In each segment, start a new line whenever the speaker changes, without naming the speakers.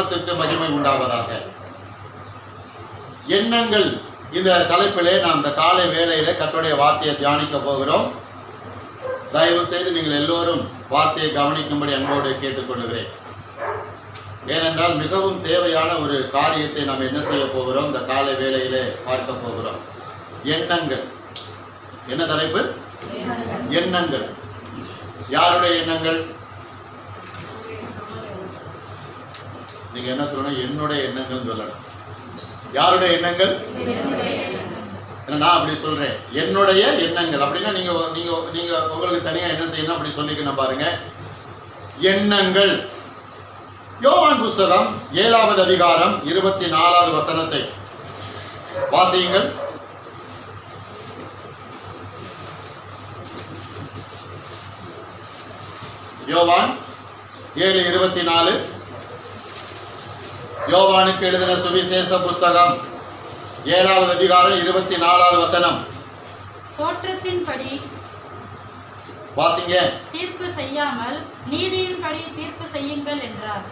நாமத்திற்கு மகிமை உண்டாவதாக. எண்ணங்கள் இந்த தலைப்பிலே நாம் இந்த காலை வேளையில கர்த்தருடைய வார்த்தையை தியானிக்க போகிறோம். தயவு செய்து நீங்கள் எல்லோரும் வார்த்தையை கவனிக்கும்படி அன்போடு கேட்டுக்கொள்கிறேன். ஏனென்றால் மிகவும் தேவையான ஒரு காரியத்தை நாம் என்ன செய்ய போகிறோம், இந்த காலை வேளையிலே பார்க்க போகிறோம். எண்ணங்கள். என்ன தலைப்பு? எண்ணங்கள். யாருடைய எண்ணங்கள்? நீங்க என்ன சொல்லணும்? என்னுடைய எண்ணங்கள் சொல்லணும். யாருடைய எண்ணங்கள்? நான் அப்படி சொல்றேன், என்னுடைய எண்ணங்கள் அப்படின்னா நீங்க நீங்க நீங்க உங்களுக்கு தனியா என்ன செய்யணும் அப்படி சொல்லிக்கணும். பாருங்க, எண்ணங்கள். யோவான் புஸ்தகம் 7வது அதிகாரம் 24வது வசனத்தை வாசியுங்கள். யோவான் 7:24. யோவானுக்கு எழுதின சுவிசேஷ புஸ்தகம் 7வது அதிகாரம் 24வது வசனம்.
தோற்றத்தின்படி
வாசிங்க.
தீர்ப்பு செய்யாமல் நீதியின்படி தீர்ப்பு செய்யுங்கள் என்றார்.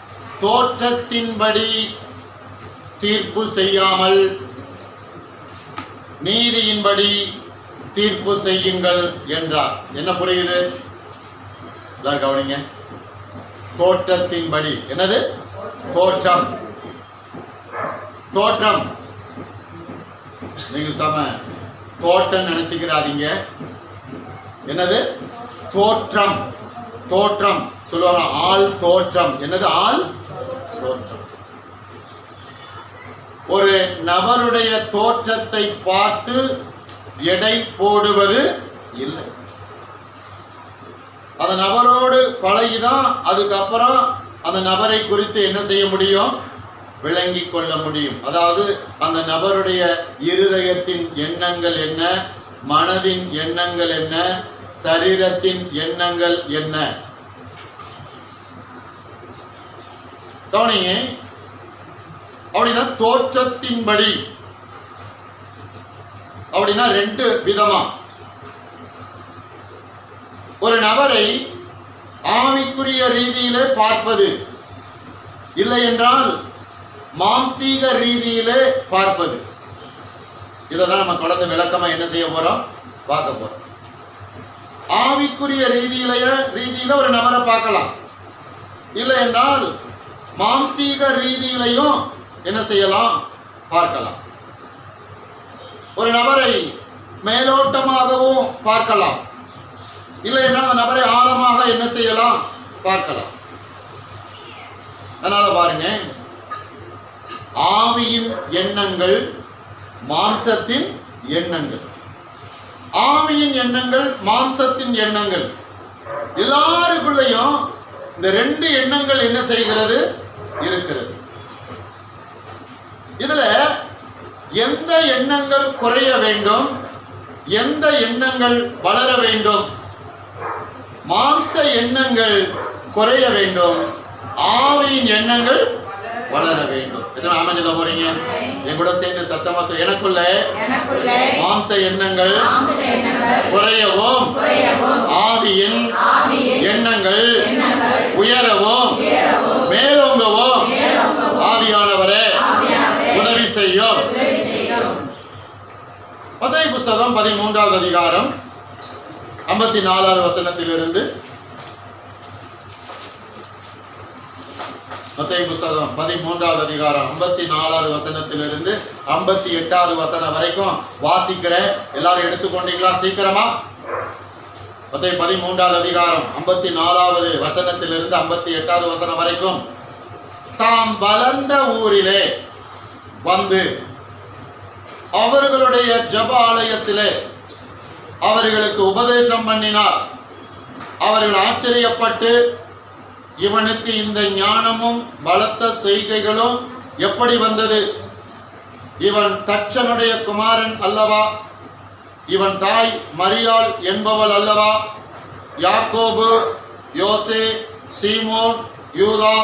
தோற்றத்தின்படி தீர்ப்பு செய்யாமல் நீதியின்படி தீர்ப்பு செய்யுங்கள் என்றார். என்ன புரியுது? எல்லாரும் கவனிங்க. தோற்றத்தின்படி. என்னது? தோற்றம். தோற்றம். நீங்க சம தோட்டம் நினைச்சுக்கிறாதீங்க. என்னது? தோற்றம். தோற்றம் சொல்லுவாங்க, ஆள் தோற்றம். என்னது? ஆள் தோற்றம். ஒரு நபருடைய தோற்றத்தை பார்த்து எடை போடுவது இல்லை. அந்த நபரோடு பழகிதான் அதுக்கப்புறம் அந்த நபரை குறித்து என்ன செய்ய முடியும்? விளங்கி கொள்ள முடியும். அதாவது அந்த நபருடைய இருதயத்தின் எண்ணங்கள் என்ன, மனதின் எண்ணங்கள் என்ன, சரீரத்தின் எண்ணங்கள் என்ன. கவனிங்க. அப்படின்னா தோற்றத்தின்படி அப்படின்னா ரெண்டு விதமா. ஒரு நபரை ஆவிக்குரிய ரீதியிலே பார்ப்பது, இல்லை என்றால் மாம்சீக ரீதியிலே பார்ப்பது. இதான் நம்ம தொடர்ந்து விளக்கமா என்ன செய்ய போறோம், பார்க்க போறோம். ஆவிக்குரிய ரீதியில ஒரு நபரை பார்க்கலாம், இல்லை என்றால் மாம்சீக ரீதியிலையும் என்ன செய்யலாம், பார்க்கலாம். ஒரு நபரை மேலோட்டமாகவும் பார்க்கலாம், இல்லை என்றால் அந்த நபரை ஆழமாக என்ன செய்யலாம், பார்க்கலாம். அதனால பாருங்க, ஆவியின் எண்ணங்கள், மாம்சத்தின் எண்ணங்கள். ஆவியின் எண்ணங்கள், மாம்சத்தின் எண்ணங்கள். எல்லாருக்குள்ளேயும் இந்த ரெண்டு எண்ணங்கள் என்ன செய்கிறது, இருக்கிறது. இதுல எந்த எண்ணங்கள் குறைய வேண்டும், எந்த எண்ணங்கள் வளர வேண்டும்? மாம்ச எண்ணங்கள் குறைய வேண்டும், ஆவியின் எண்ணங்கள் வளர வேண்டும். எத்தனை ஆமென் சொல்ல போறீங்க? என் கூட சேர்ந்து சத்தமா சொல்ல. எனக்குள்ள மாம்ச எண்ணங்கள் குறையவும், ஆவியின் எண்ணங்கள் உயரவும் மேலோங்கவும் ஆவியானவரே உதவி செய்யும். மத்தேயு புஸ்தகம் 13வது அதிகாரம் 54வது வசனத்திலிருந்து. மத்தேயு புஸ்தகம் 13வது அதிகாரம் 54வது வசனத்திலிருந்து 58வது வசனம் வரைக்கும் வாசிக்கிறேன். எல்லாரும் எடுத்துக்கொண்டீங்களா? சீக்கிரமா. மத்தேயு 13வது அதிகாரம் 54வது வசனத்திலிருந்து 58வது வசனம் வரைக்கும். தாம் வளர்ந்த ஊரிலே வந்து அவர்களுடைய ஜெப ஆலயத்திலே அவர்களுக்கு உபதேசம் பண்ணினார். அவர்கள் ஆச்சரியப்பட்டு, இவனுக்கு இந்த ஞானமும் பலத்த செய்கைகளும் எப்படி வந்தது? இவன் தச்சனுடைய குமாரன் அல்லவா? இவன் தாய் மரியாள் என்பவள் அல்லவா? யாக்கோபு, யோசே, சீமோன், யூதா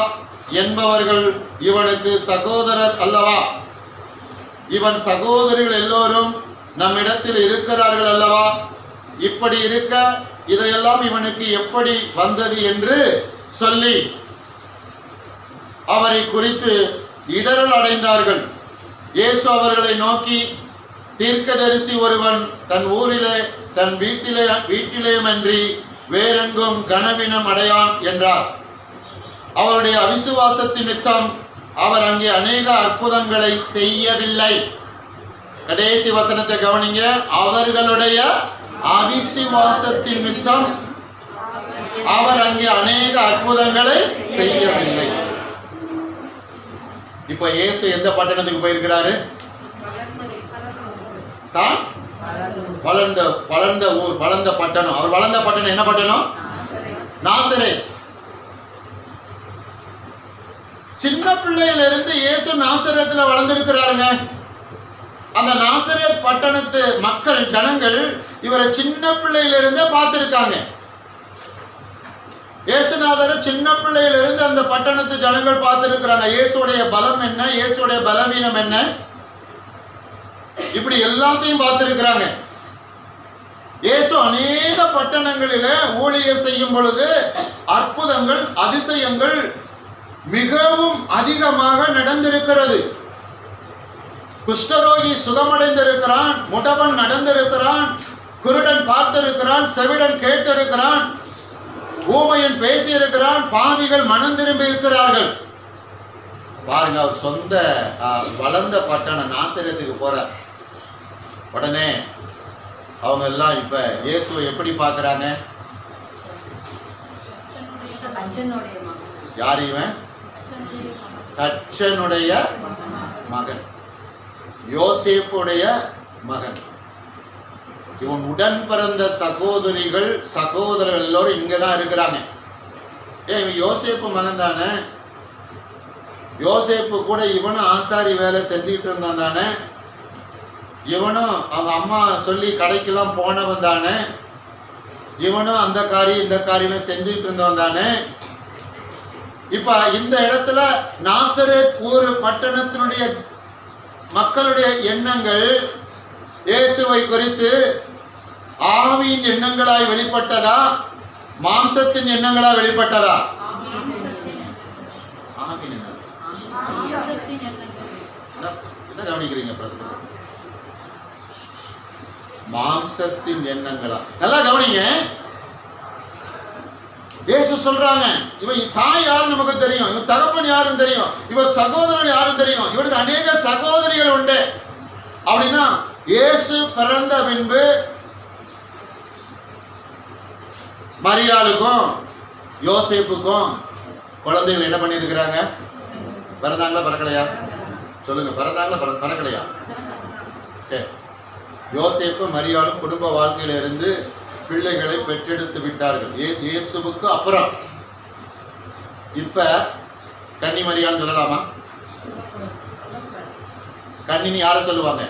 என்பவர்கள் இவனுக்கு சகோதரர் அல்லவா? இவன் சகோதரிகள் எல்லோரும் நம்மிடத்தில் இருக்கிறார்கள் அல்லவா? இப்படி இருக்க இதையெல்லாம் இவனுக்கு எப்படி வந்தது என்று சொல்லி அவரை குறித்து இடரல் அடைந்தார்கள். இயேசு அவர்களை நோக்கி, தீர்க்கதரிசி ஒருவன் தன் ஊரிலே தன் வீட்டிலேயுமன்றி வேறெங்கும் கனவீனம் அடையான் என்றார். அவருடைய அவிசுவாசத்தின் நிமித்தம் அவர் அங்கே அநேக அற்புதங்களை செய்யவில்லை. கடைசி வசனத்தை கவனிங்க. அவர்களுடைய அவிசுவாசத்தின் நிமித்தம் அவர் அங்கே அநேக அற்புதங்களை செய்யவில்லை. இப்ப இயேசு எந்த பட்டணத்துக்கு போயிருக்கிறாரு? தான் வளர்ந்த ஊர், வளர்ந்த பட்டணம். அவர் வளர்ந்த பட்டணம் என்ன பட்டணம்? நாசரேத். சின்ன பிள்ளையிலிருந்து இயேசு நாசரேத்துல வளர்ந்திருக்கிறாருங்க. அந்த நாசரேத் பட்டணத்து மக்கள், ஜனங்கள் இவரை சின்ன பிள்ளையிலிருந்தே பார்த்திருக்காங்க. இயேசுநாதரை சின்ன பிள்ளையிலிருந்து அந்த பட்டணத்து ஜனங்கள் பார்த்திருக்கிறாங்க. இயேசுடைய பலம் என்ன, இயேசுடைய பலவீனம் என்ன, இப்படி எல்லாத்தையும் பார்த்திருக்கிறாங்க. இயேசு அநேக பட்டணங்களிலே ஊழியம் செய்யும் பொழுது அற்புதங்கள், அதிசயங்கள் மிகவும் அதிகமாக நடந்திருக்கிறது. குஷ்டரோகி சுகமடைந்திருக்கிறான், முடவன் நடந்திருக்கிறான், குருடன் பார்த்திருக்கிறான், செவிடன் கேட்டிருக்கிறான், ஊமையன் பேசியிருக்கிறான், பாவிகள் மனம் திரும்பி இருக்கிறார்கள். பாருங்க, அவர் சொந்த வளர்ந்த பட்டணம் நாசரேத்துக்கு போறார். உடனே அவங்க எல்லாம் இப்ப இயேசுவை எப்படி பார்க்கறாங்க? யார் இவன்? தச்சனுடைய மகன், யோசேப்புடைய மகன். இவன் உடன் பிறந்த சகோதரர்கள் எல்லோரும் இங்கதான் இருக்கிறாங்க. இவன் யோசேப்பு மகன் தானே, யோசேப்பு கூட இவனும் ஆசாரி வேலை செஞ்சுக்கிட்டு இருந்தான் தானே, இவனும் அவங்க அம்மா சொல்லி கடைக்கெல்லாம் போனவன் தானே, இவனும் அந்த காரியம் இந்த காரியம் செஞ்சுக்கிட்டு இருந்தவன் தானே. இப்ப இந்த இடத்துல நாசரேத் ஊர் பட்டணத்தினுடைய மக்களுடைய எண்ணங்கள் இயேசுவை குறித்து ஆவியின் எண்ணங்களாய் வெளிப்பட்டதா, மாம்சத்தின் எண்ணங்களாய் வெளிப்பட்டதா? என்ன கவனிக்கிறீங்க பிரசங்க? மாம்சத்தின் எண்ணங்களா? நல்லா கவனிங்க. இயேசு சொல்றாங்க, இவன் தாய் யாருன்னு நமக்கு தெரியும், இவன் தகப்பன் யாருன்னு தெரியும், இவன் சகோதரன் யாருன்னு தெரியும், இவனுக்கு அநேக சகோதரிகள் உண்டு. அப்படின்னா இயேசு பிறந்த பின்பு மரியாளுக்கும் யோசேப்புக்கும் குழந்தைகள் என்ன பண்ணியிருக்கிறாங்க? பிறந்தாங்களா பிறக்கலையா? சொல்லுங்க, பிறந்தாங்களா பிறக்கலையா? சரி, யோசேப்பு மரியாளும் குடும்ப வாழ்க்கையில இருந்து பிள்ளைகளை பெற்றெடுத்து விட்டார்கள் இயேசுவுக்கு அப்புறம். இப்ப கன்னி மரியாள்னு சொல்லலாமா? கன்னின்னு யார சொல்லுவாங்க?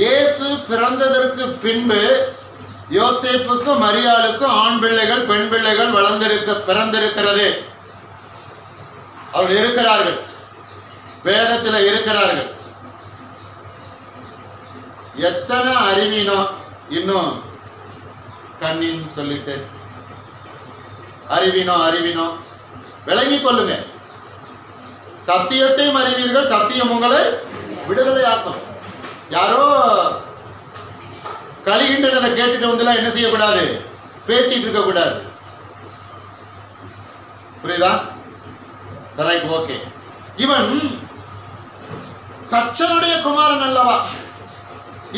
இயேசு பிறந்ததற்கு பின்பு யோசேப்புக்கும் மரியாளுக்கும் ஆண் பிள்ளைகள் பெண் பிள்ளைகள் பிறந்திருக்கிறது. அவர்கள் இருக்கிறார்கள், வேதத்தில் இருக்கிறார்கள். எத்தனை அறிவினோம் இன்னும் கண்ணின்னு சொல்லிட்டு அறிவினோம் விளங்கிக் கொள்ளுங்க. சத்தியத்தையும் அறிவீர்கள், சத்தியம் உங்களை விடுதலை ஆக்கும். யாரோ கலிகின்றதை கேட்டுட்டு வந்துலாம் என்ன செய்யக்கூடாது? பேசிட்டு இருக்க கூடாது. புரியுதா? Right, okay. இவன் தச்சனுடைய குமாரன் அல்லவா,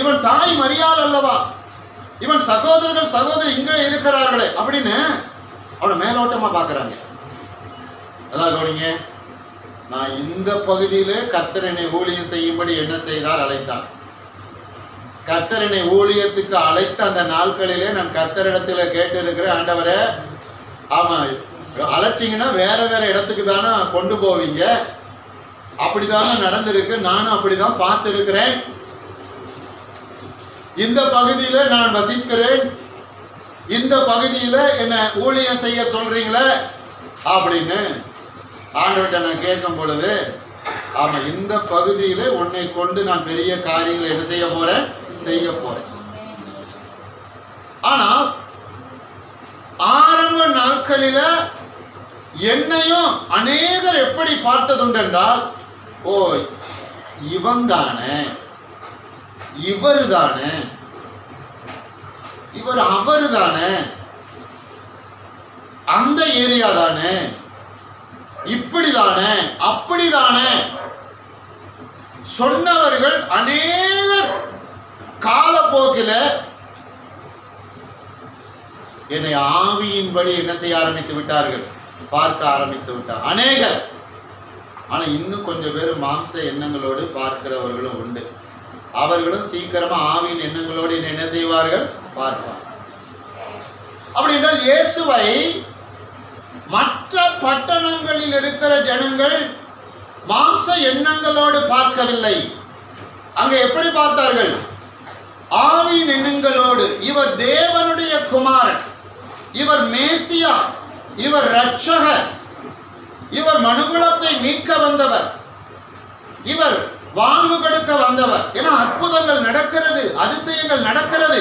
இவன் தாய் மரியாள் அல்லவா, இவன் சகோதரர்கள் சகோதரி இங்கே இருக்கிறார்களே அப்படின்னு அவனை மேலோட்டமா பார்க்கறாங்க. அதான் கவனிங்க, நான் இந்த பகுதியிலே கர்த்தர் என்னை ஊழியம் செய்யும்படி என்ன செய்தார்? அழைத்தார். கர்த்தர் என்னை ஊழியத்துக்கு அழைத்த அந்த நாட்களிலே நான் கர்த்தரிடத்தில் கேட்டு இருக்கிறேன், ஆண்டவரே, ஆமா அழைச்சிங்கன்னா வேற வேற இடத்துக்கு தானே கொண்டு போவீங்க, அப்படிதானே நடந்திருக்கு, நானும் அப்படிதான் பார்த்து இருக்கிறேன். இந்த பகுதியில நான் வசிக்கிறேன், இந்த பகுதியில என்ன ஊழியம் செய்ய சொல்றீங்களே அப்படின்னு ஆண்டவர்கிட்ட நான் கேட்கும் பொழுது, ஆமா இந்த பகுதியில உன்னை கொண்டு நான் பெரிய காரியங்களை என்ன செய்ய போறேன்? ஆனா நாட்களில என்னையும் அநேகர் எப்படி பார்த்ததுண்டென்றால், ஓ இவன் தானே, இவர் தானே, இவர் அவரு தானே, அந்த ஏரியா தானே, இப்படிதானே அப்படிதானே சொன்னவர்கள் அநேகர் காலப்போக்கில என்னை ஆவியின்படி என்ன செய்ய ஆரம்பித்து விட்டார்கள், பார்க்க ஆரம்பித்து விட்டார் அநேகர். ஆனா இன்னும் கொஞ்சம் பேர் மாம்ச எண்ணங்களோடு பார்க்கிறவர்களும் உண்டு. அவர்களும் சீக்கிரமா ஆவியின் எண்ணங்களோடு என்ன செய்வார்கள், பார்ப்பார். அப்படி என்றால் இயேசுவை மற்ற பட்டணங்களில் இருக்கிற ஜனங்கள் மாம்ச எண்ணங்களோடு பார்க்கவில்லை. அங்க எப்படி பார்த்தார்கள், ஆவியின் எண்ணங்களோடு. இவர் தேவனுடைய குமாரன், இவர் மேசியா, இவர் இரட்சகர், இவர் மனுகுலத்தை மீட்க வந்தவர், இவர் வாழ்வு கொடுக்க வந்தவர். ஏன்னா அற்புதங்கள் நடக்கிறது, அதிசயங்கள் நடக்கிறது.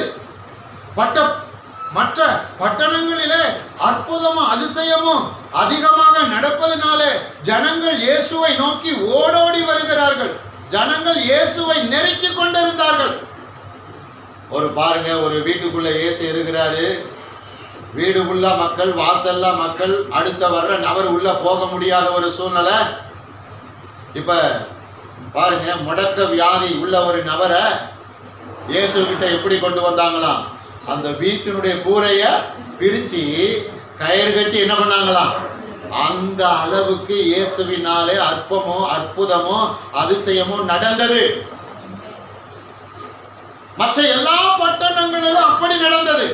மற்ற பட்டணங்களிலே அற்புதமும் அதிசயமும் அதிகமாக நடப்பதனாலே ஜனங்கள் இயேசுவை நோக்கி ஓடோடி வருகிறார்கள். ஜனங்கள் இயேசுவை நெருக்கி கொண்டிருந்தார்கள். ஒரு பாருங்க, ஒரு வீட்டுக்குள்ள இயேசு இருக்கிறாரு, வீடுக்குள்ள மக்கள், வாசல்ல மக்கள், அடுத்த வர்ற நபர் உள்ள போக முடியாத ஒரு சூழ்நிலை. இப்ப பாருங்க, முடக்க வியாதி உள்ள ஒரு நபரை இயேசு கிட்ட எப்படி கொண்டு வந்தாங்களாம், அந்த வீட்டினுடைய கூரைய பிரிச்சு கயிறு கட்டி என்ன பண்ணாங்களாம். அந்த அளவுக்கு இயேசுவினாலே அற்புதமோ அதிசயமோ நடந்தது. மற்ற எல்லா பட்டணங்களிலும் அப்படி நடந்தது.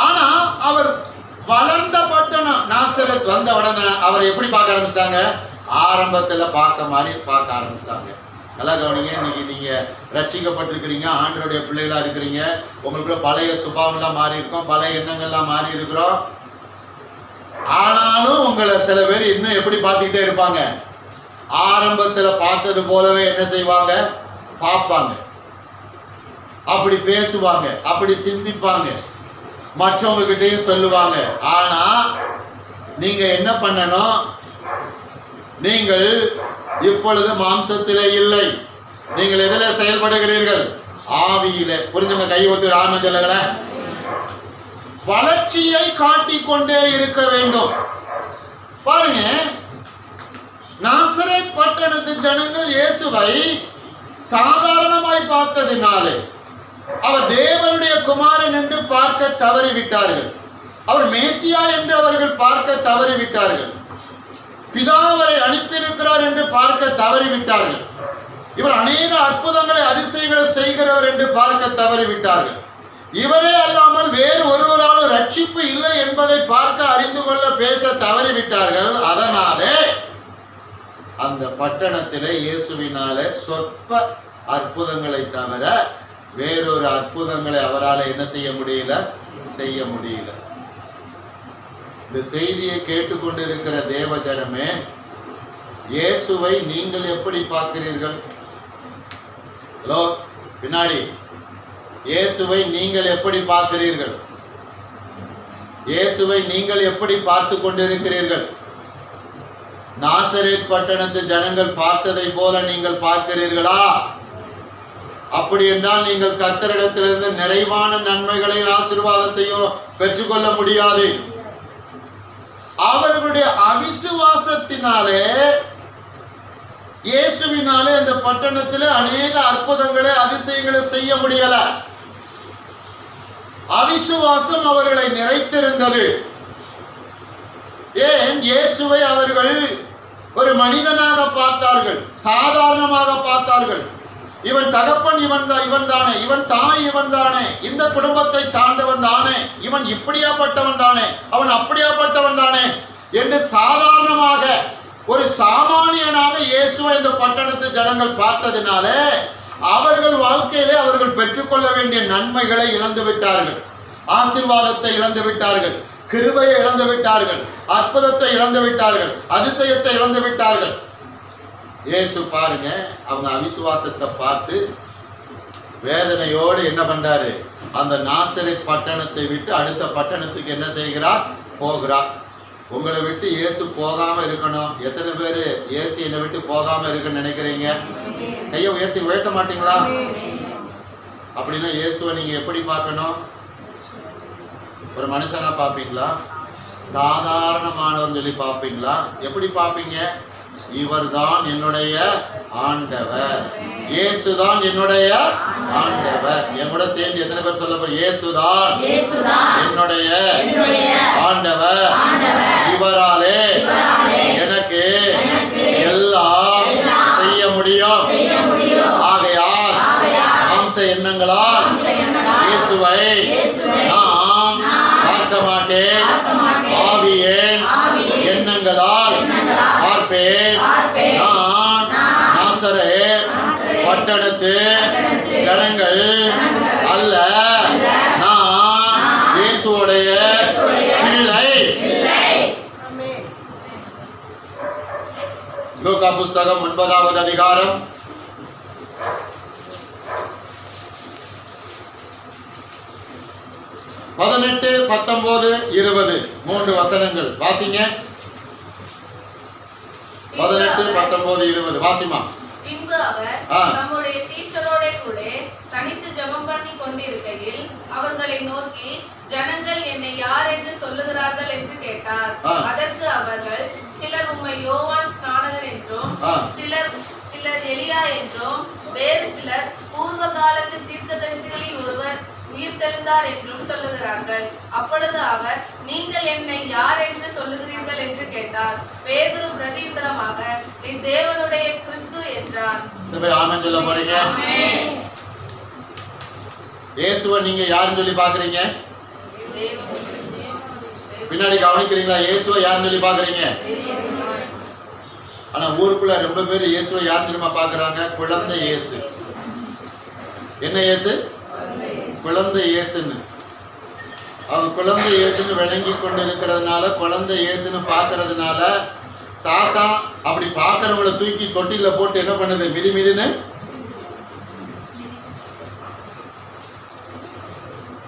ஆனா அவர் வளர்ந்த பட்டணம் நாசரேத் வந்த உடனே அவரை எப்படி பார்க்க ஆரம்பிச்சிட்டாங்க, ஆரம்பத்துல பார்க்க ஆரம்பிச்சிட்டாங்க. நல்லா கவனிங்க, இன்னைக்கு நீங்க ரட்சிக்கப்பட்டிருக்கிறீங்க, ஆண்டவருடைய பிள்ளைகளா இருக்கிறீங்க, உங்களுக்குள்ள பழைய சுபாவம்லாம் மாறி இருக்கும், பழைய எண்ணங்கள்லாம் மாறி இருக்கிறோம். ஆனாலும் உங்களை சில பேர் இன்னும் எப்படி பார்த்துக்கிட்டே இருப்பாங்க, ஆரம்பத்துல பார்த்தது போலவே என்ன செய்வாங்க, பார்ப்பாங்க, அப்படி பேசுவாங்க, அப்படி சிந்திப்பாங்க, மற்றவங்க கிட்டையும் சொல்லுவாங்க. ஆனா நீங்க என்ன பண்ணணும், நீங்கள் இப்பொழுது மாம்சத்திலே இல்லை, நீங்கள் எதில செயல்படுகிறீர்கள், ஆவியிலே. புரிஞ்சுங்க, கை ஒத்து ராமஜல்லங்கள. வளர்ச்சியை காட்டிக்கொண்டே இருக்க வேண்டும். பாருங்க, நாசரேத் பட்டணத்து ஜனங்கள் இயேசுவை சாதாரணமாய் பார்த்ததினாலே அவர் தேவனுடைய குமாரன் என்று பார்க்க தவறிவிட்டார்கள். அவர் மேசியா என்று அவர்கள் பார்க்க தவறிவிட்டார்கள். பிதாவரை அனுப்பியிருக்கிறார் என்று பார்க்க தவறிவிட்டார்கள். இவர் அநேக அற்புதங்களை அதிசயங்களை செய்கிறவர் என்று பார்க்க தவறிவிட்டார்கள். இவரே அல்லாமல் வேறு ஒருவராலும் ரட்சிப்பு இல்லை என்பதை பார்க்க அறிந்து கொள்ள பேச தவறிவிட்டார்கள். அதனாலே அந்த பட்டணத்திலே இயேசுவினாலே சொற்ப அற்புதங்களை தவிர வேறொரு அற்புதங்களை அவரால் என்ன செய்ய முடியல. இந்த செய்தியை கேட்டுக்கொண்டிருக்கிற தேவ ஜனமே, இயேசுவை நீங்கள் எப்படி பார்க்கிறீர்கள்? ஹலோ, பின்னாடி, இயேசுவை நீங்கள் எப்படி பார்க்கிறீர்கள்? இயேசுவை நீங்கள் எப்படி பார்த்து கொண்டிருக்கிறீர்கள்? நாசரேத் பட்டணத்து ஜனங்கள் பார்த்ததை போல நீங்கள் பார்க்கிறீர்களா? அப்படி என்றால் நீங்கள் கர்த்தரிடத்திலிருந்து நிறைவான நன்மைகளையும் ஆசீர்வாதத்தையும் பெற்றுக்கொள்ள முடியாது. அவர்களுடைய அவிசுவாசத்தினாலே இயேசுவினாலே அந்த பட்டணத்திலே அநேக அற்புதங்களை அதிசயங்களை செய்ய முடியல. அவிசுவாசம் அவர்களை நிறைத்திருந்தது. ஏன்? இயேசுவை அவர்கள் ஒரு மனிதனாக பார்த்தார்கள், சாதாரணமாக பார்த்தார்கள். இவன் தகப்பன் இவன் தானே, இவன் தாய் இவன் தானே, இந்த குடும்பத்தை சார்ந்தவன் தானே, இவன் இப்படியாப்பட்டவன் தானே, அவன் அப்படியாப்பட்டவன் தானே என்று சாதாரணமாக ஒரு சாமானியனாக இயேசுவை இந்த பட்டணத்து ஜனங்கள் பார்த்ததினால அவர்கள் வாழ்க்கையிலே அவர்கள் பெற்றுக்கொள்ள வேண்டிய நன்மைகளை இழந்து விட்டார்கள், ஆசீர்வாதத்தை இழந்து விட்டார்கள், கிருபையை இழந்து விட்டார்கள், அற்புதத்தை இழந்து விட்டார்கள், அதிசயத்தை இழந்து விட்டார்கள். இயேசு பாருங்க, அவங்க அவிசுவாசத்தை பார்த்து வேதனையோடு என்ன பண்றாரு, அந்த நாசரேத் பட்டணத்தை விட்டு அடுத்த பட்டணத்துக்கு என்ன செய்கிறார், போகிறார். உங்களை விட்டு இயேசு போகாம இருக்கணும். எத்தனை பேர் இயேசு என்னை விட்டு போகாம இருக்குன்னு நினைக்கிறீங்க? கையை உயர்த்த மாட்டீங்களா? அப்படின்னா இயேசுவை நீங்க எப்படி பார்க்கணும்? ஒரு மனுஷனா பார்ப்பீங்களா? சாதாரணமானவன் சொல்லி பார்ப்பீங்களா? எப்படி பார்ப்பீங்க? இவர்தான் என்னுடைய ஆண்டவர், இயேசுதான் என்னுடைய ஆண்டவர். என் கூட சேர்ந்து எத்தனை பேர் சொல்ல போறீங்க? இயேசுதான் என்னுடைய ஆண்டவர், இவராலே எனக்கு எல்லாம் செய்ய முடியும். ஆகையால் மாம்ச எண்ணங்களால் இயேசுவை நான் பார்க்க மாட்டேன், ஆவியின் எண்ணங்களால் பார்ப்பேன். நான் நாசரேத் பட்டணத்து ஜனங்கள் அல்ல, நான் இயேசுவுடைய பிள்ளை. லூக்கா புஸ்தகம் 9வது அதிகாரம் 18, 19, 20 3 வசனங்கள் வாசிங்க. 18, 19, 20 வாசிமா.
பின்பு அவர் நம்முடைய சீஷரோட கூட தனித்து ஜெபம் பண்ணி கொண்டிருக்கையில் அவர்களை நோக்கி, ஜனங்கள் என்னை யார் என்று சொல்லுகிறார்கள் என்று கேட்டார். அதற்கு அவர்கள், சிலர் உம்மை யோவான் ஸ்நானகர் என்றும், சிலர் எலியா என்றும், வேறு சிலர் பூர்வ காலத்து தீர்க்கதரிசிகளில் ஒருவர் உயிர்த்தெழுந்தார் என்றும் சொல்லுகிறார்கள். அப்பொழுது அவர், நீங்கள் என்னை யார் என்று சொல்லுகிறீர்கள் என்று கேட்டார். பேதுரு பிரதியுத்தரமாக, நீ தேவனுடைய கிறிஸ்து என்றான்.
ஆமென் சொல்ல போறீங்க? இயேசுவை நீங்க யாருன்னு சொல்லி பாக்குறீங்க? பின்னாடி கவனிக்கிறீங்களா? இயேசுவை யாருன்னு சொல்லி பாக்குறீங்க? ஆனா ஊருக்குள்ள ரொம்ப பேர் இயேசுவை யாருன்னு தெரியுமா பாக்குறாங்க? குழந்தை இயேசு. என்ன இயேசு? குழந்தை இயேசுன்னு. அவங்க குழந்தை இயேசுன்னு விளங்கி கொண்டு இருக்கிறதுனால, குழந்தை இயேசுன்னு பார்க்கறதுனால, சாத்தான் அப்படி பார்க்கறவங்களை தூக்கி தொட்டில போட்டு என்ன பண்ணுது? மிதின்னு.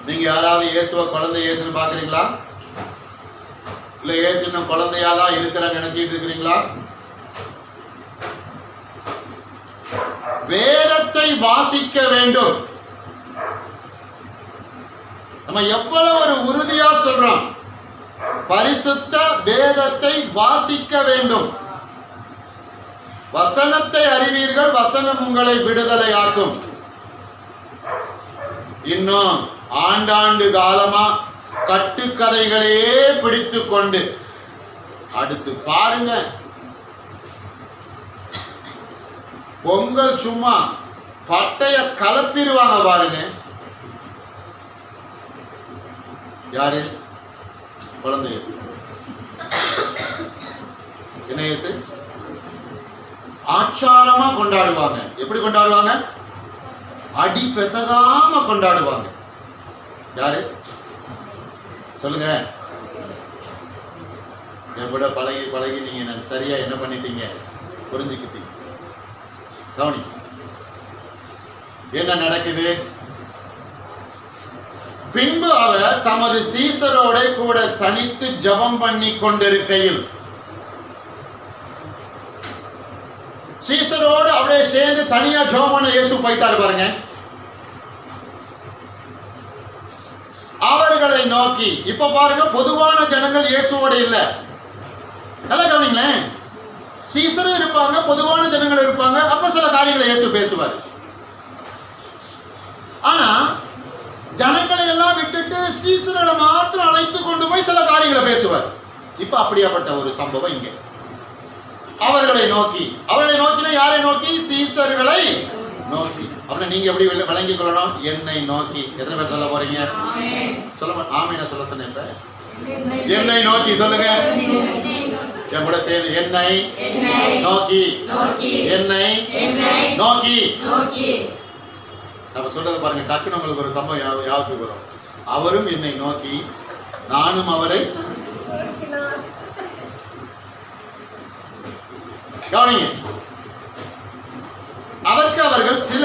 நீங்க யாராவது இயேசுவை குழந்தை இயேசுன்னு பாக்குறீங்களா? இல்ல இயேசு இன்னும் குழந்தையாதான் இருக்கிற நினைச்சிட்டு இருக்கிறீங்களா? வேதத்தை வாசிக்க வேண்டும். நம்ம எவ்வளவு ஒரு உறுதியா சொல்றோம், பரிசுத்த வேதத்தை வாசிக்க வேண்டும். வசனத்தை அறிவீர்கள், வசனம் உங்களை விடுதலையாக்கும். இன்னும் ஆண்டாண்டு காலமா கட்டுக்கதைகளையே பிடித்து கொண்டு அடுத்து பாருங்க, பொங்கல் சும்மா பட்டைய கலப்பிடுவாங்க பாருங்க. யாரு? குழந்தை இயேசு. என்ன இயேசு? ஆச்சாரமா கொண்டாடுவாங்க. எப்படி கொண்டாடுவாங்க? அடி பெசகாம கொண்டாடுவாங்க. யாரு சொல்லுங்க? என் கூட பழகி பழகி நீங்க சரியா என்ன பண்ணிட்டீங்க? புரிஞ்சுக்கிட்டீங்க. கவனி, என்ன நடக்குது? பின்பு அவர் தமது சீசரோட கூட தனித்து ஜெபம் பண்ணி கொண்டிருக்கையில், சீசரோடு அப்படியே சேர்ந்து தனியா ஜெபம் பண்ண இயேசு போயிட்டாரு பாருங்க. அவர்களை நோக்கி, இப்ப பாருங்க, பொதுவான ஜனங்கள் இயேசுவோட இல்ல. நல்லா கவனிங்களேன். சீசரும் இருப்பாங்க, பொதுவான ஜனங்கள் இருப்பாங்க. அப்ப சில காரியங்களை இயேசு பேசுவார். ஆனா ஜனங்களை எல்லாம் விட்டுட்டு சீசர்களை மாத்திரம் அழைத்து கொண்டு போய் சில காரியங்களை பேசுவார். இப்ப அப்படியாப்பட்ட ஒரு சம்பவம் இங்கே. அவர்களை நோக்கினா யாரை நோக்கி? சீசர்களை நோக்கி. அப்படின்னு நீங்க எப்படி விளங்கிக் கொள்ளணும்? என்னை நோக்கி. எத்தனை பேர் சொல்ல போறீங்க? சொல்ல ஆமீன சொல்ல சொன்னேன். என்னை நோக்கி சொல்லுங்க. என் கூட சேர்ந்து என்னை நோக்கி, என்னை நோக்கி. நம்ம சொல்றது பாருங்க, டக்குன்னு உங்களுக்கு ஒரு சம்பவம் யாவுக்கு வரும். அவரும் என்னை நோக்கி, நானும் அவரை. கவனிங்க. அதற்கு அவர்கள், சில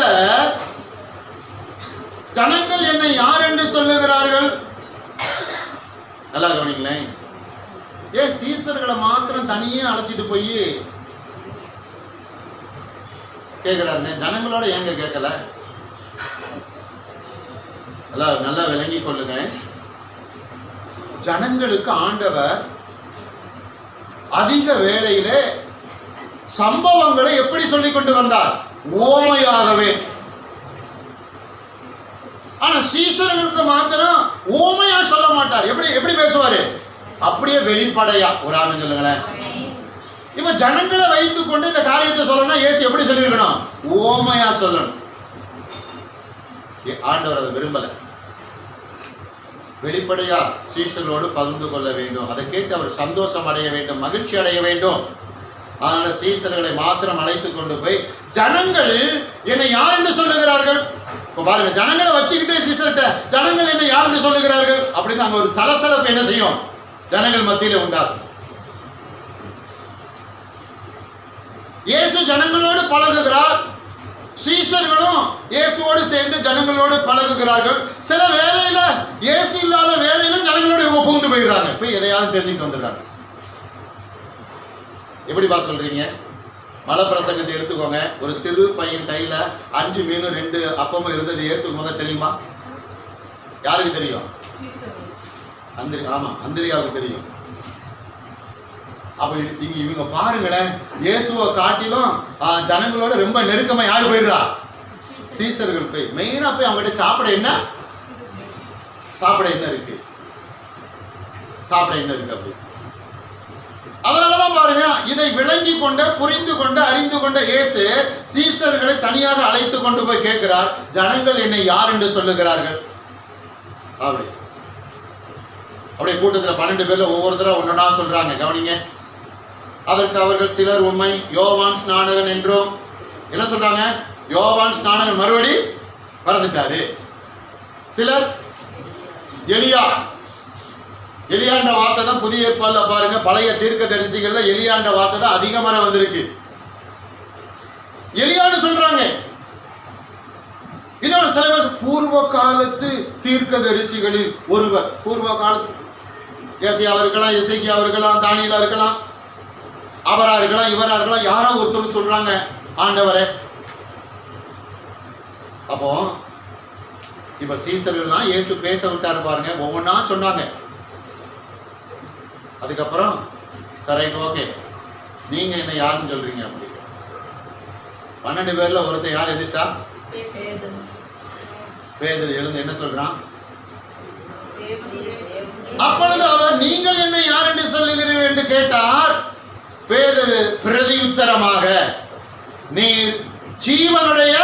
ஜனங்கள் என்னை யார் என்று சொல்லுகிறார்கள். நல்லா கவனிங்களேன். ஏன் சீசர்களை மாத்திரம் தனியே அழைச்சிட்டு போய் கேட்கிறாருங்க? ஜனங்களோட ஏங்க கேட்கல? நல்லா விளங்கி கொள்ளுங்க. ஜனங்களுக்கு ஆண்டவர் அதிக வேளையிலே சம்பவங்களை எப்படி சொல்லிக் கொண்டு வந்தார்? ஓமையாகவே. ஆனா சீசர்களுக்கு மாத்திரம் ஓமையா சொல்ல மாட்டார். எப்படி பேசுவாரு? அப்படியே வெளிப்படையா. ஒரு ஆளுங்க சொல்லுங்களேன். இப்ப ஜனங்களை வைத்துக் கொண்டு இந்த காரியத்தை சொல்லணும்னா இயேசு எப்படி சொல்லியிருக்கணும்? ஓமையா சொல்லணும். ஆண்டவர் அதை விரும்பல. வெளிப்படையா சீஷர்களோடு பகிர்ந்து கொள்ள வேண்டும். அதை கேட்டு அவர் சந்தோஷம் அடைய வேண்டும், மகிழ்ச்சி அடைய வேண்டும். அதனால சீஷர்களை மாத்திரம் அழைத்து கொண்டு போய், ஜனங்கள் என்னை யார் என்று சொல்லுகிறார்கள்? இப்ப பாருங்க, ஜனங்களை வச்சுக்கிட்டே சீஷர்கிட்ட ஜனங்கள் என்னை யார் என்று சொல்லுகிறார்கள் அப்படின்னு அங்க ஒரு சலசலப்பு என்ன செய்யும்? ஜனங்கள் மத்தியில உண்டாகும். இயேசு ஜனங்களோடு பழகுகிறார். சீஷர்களும் இயேசுவோடு சேர்ந்து ஜனங்களோடு பழகுகிறார்கள். சில வேலையில இயேசு இல்லாத வேலையில ஜனங்களோடு இவங்க புகுந்து போயிடுறாங்க. போய் எதையாவது தெரிஞ்சுட்டு வந்துடுறாங்க. எப்படிப்பா சொல்றீங்க? மலை பிரசங்கத்தை எடுத்துக்கோங்க. ஒரு சிறு பையன் கையில 5 மீனும் 2 அப்பமும் இருந்தது இயேசுக்கு முதல்ல தெரியுமா? யாருக்கு தெரியும்? அந்திரியாவுக்கு தெரியும். அப்ப இவங்க பாருங்களேன், இயேசுவை காட்டிலும் ஜனங்களோட ரொம்ப நெருக்கமா யாரு போயிடுறா? சீசர்கள் போய் மெயினா போய் அவங்ககிட்ட சாப்பிட என்ன இருக்கு அப்படி. அதனாலதான் பாருங்க, இதை விளங்கி கொண்ட, புரிந்து கொண்ட, அறிந்து கொண்ட இயேசு சீசர்களை தனியாக அழைத்து கொண்டு போய் கேட்கிறார், ஜனங்கள் என்னை யார் என்று சொல்லுகிறார்கள்? அப்படியே கூட்டத்தில் 12 பேர்ல ஒவ்வொருத்தரா ஒன்னொன்னா சொல்றாங்க. கவனிங்க. அதற்கு அவர்கள் சிலர் உம்மை யோவான் ஸ்நானகன் என்றும், என்ன சொல்றாங்க? யோவான் ஸ்நானகன் மறுபடி மறந்துட்டாரு. சிலர் எலியாண்ட வார்த்தை தான் புதிய ஏற்பாடுல பாருங்க, பழைய தீர்க்க தரிசிகள்ல எலியாண்ட வார்த்தை தான் அதிகமாக வந்திருக்கு. எலியான்னு சொல்றாங்க. இன்னொரு சில பேர் பூர்வ காலத்து தீர்க்க தரிசிகளில் ஒருவர். பூர்வ காலத்து ஏசாயா இருக்கலாம், எசேக்கியா இருக்கலாம், தானியேலா இருக்கலாம், அவரா இருக்கலாம், இவரா இருக்கலாம், யாரோ ஒருத்தர் சொல்றாங்க ஆண்டவரே. அப்போ இப்ப சீசர்கள்லாம் இயேசு பேச விட்டாரு பாருங்க, ஒவ்வொன்னா சொன்னாங்க. அதுக்கப்புறம் சரி, ஓகே, நீங்க என்ன யாருன்னு சொல்றீங்க? அப்படி 12 பேர்ல ஒருத்தர் யார் எதிர்த்தா? பேதுரு எழுந்து என்ன சொல்றான்? அப்பொழுது அவர், நீங்கள் என்ன யார் என்று சொல்லுகிறீர்கள் என்று கேட்டார். பேதுரு பிரதியுத்தரமாக, நீர் ஜீவனுடைய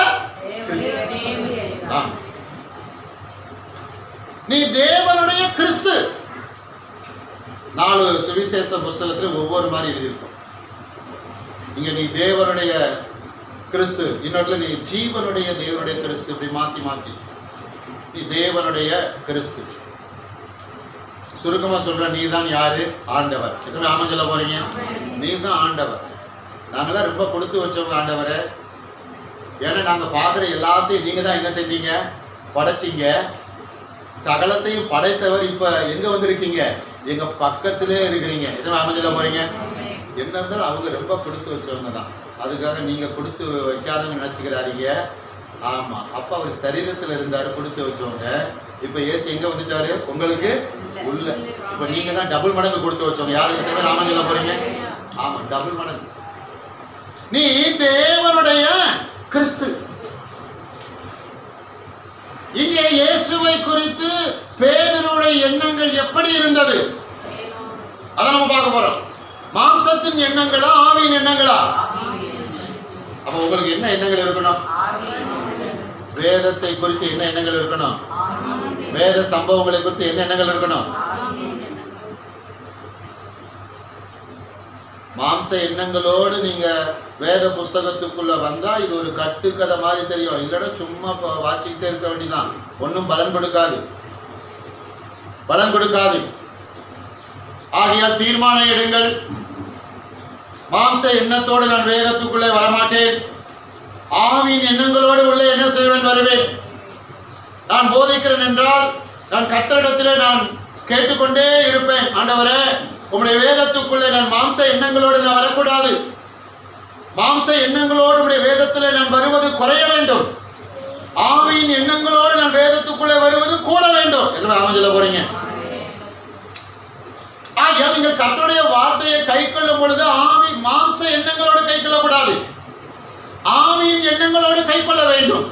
நீ தேவனுடைய கிறிஸ்து. 4 சுவிசேஷ புஸ்தகத்தில் ஒவ்வொரு மாதிரி எழுதியிருக்கும். இங்க நீ தேவனுடைய கிறிஸ்து, இன்னொருல நீ ஜீவனுடைய தேவனுடைய கிறிஸ்து. இப்படி மாத்தி நீ தேவனுடைய கிறிஸ்து. சுருக்கமா சொல்ற, நீ தான் யாரு? ஆண்டவர். எத்தனை ஆமா சொல்ல போறீங்க? நீ தான் ஆண்டவர். நாங்களாம் ரொம்ப கொடுத்து வச்சவங்க ஆண்டவரை. ஏன்னா நாங்க பாக்குற எல்லாத்தையும் நீங்க தான் என்ன செஞ்சீங்க? படைச்சிங்க. சகலத்தையும் படைத்தவர் இப்ப எங்க வந்திருக்கீங்க? எங்க பக்கத்திலே இருக்கிறீங்க. எத்தனை ஆமா சொல்ல போறீங்க? என்ன இருந்தாலும் அவங்க ரொம்ப கொடுத்து வச்சவங்க தான். அதுக்காக நீங்க கொடுத்து வைக்காதவங்க நினைச்சுக்கிறாதீங்க. ஆமா, அப்ப அவர் சரீரத்துல இருந்தாரு கொடுத்து வச்சவங்க. இப்ப இயேசு எங்க வந்துட்டாரு? உங்களுக்கு உள்ள. இப்ப நீங்க தான் டபுள் மடங்கு கொடுத்து வச்சவங்க. யாருக்கு ராமன் சொல்ல போறீங்க? ஆமா, டபுள் மடங்கு. நீ தேவனுடைய கிறிஸ்து. இங்கே இயேசுவை குறித்து பேதுருடைய எண்ணங்கள் எப்படி இருந்தது? அதை நம்ம பார்க்க போறோம். மாம்சத்தின் எண்ணங்களா, ஆவியின் எண்ணங்களா? அப்ப உங்களுக்கு என்ன எண்ணங்கள் இருக்கணும்? வேதத்தை குறித்து என்ன எண்ணங்கள் இருக்கணும்? வேத சம்பவங்களை குறித்து என்ன எண்ணங்கள் இருக்கணும்? மாம்ச எண்ணங்களோடு நீங்க வேத புஸ்தகத்துக்குள்ள வந்தா இது ஒரு கட்டுக்கதை மாதிரி தெரியும். இல்லைன்னா சும்மா வாசிக்கிட்டே இருக்க வேண்டியதான். ஒன்னும் பலன் கொடுக்காது. ஆகையால் தீர்மானம் எடுங்கள். மாம்ச எண்ணத்தோடு நான் வேதத்துக்குள்ளே வரமாட்டேன். ஆவியின் எண்ணங்களோடு உள்ளே என்ன செய்வேன்? வருவேன். நான் போதிக்கிறேன் என்றால் நான் கர்த்தரிடத்திலே நான் கேட்டுக்கொண்டே இருப்பேன். ஆண்டவரே, உம்முடைய வேதத்துக்குள்ளே நான் மாம்ச எண்ணங்களோடு நான் வரக்கூடாது. மாம்ச எண்ணங்களோடு உம்முடைய வேதத்திலே நான் வருவது குறைய வேண்டும். ஆவியின் எண்ணங்களோடு நான் வேதத்துக்குள்ளே வருவது கூட வேண்டும். எதுவும் அமைஞ்சல போறீங்க. நீங்கள் கர்த்தருடைய வார்த்தையை கை கொள்ளும் பொழுது ஆவி மாம்ச எண்ணங்களோடு கை கொள்ளக்கூடாது, ஆவியின் எண்ணங்களோடு கை கொள்ள வேண்டும்.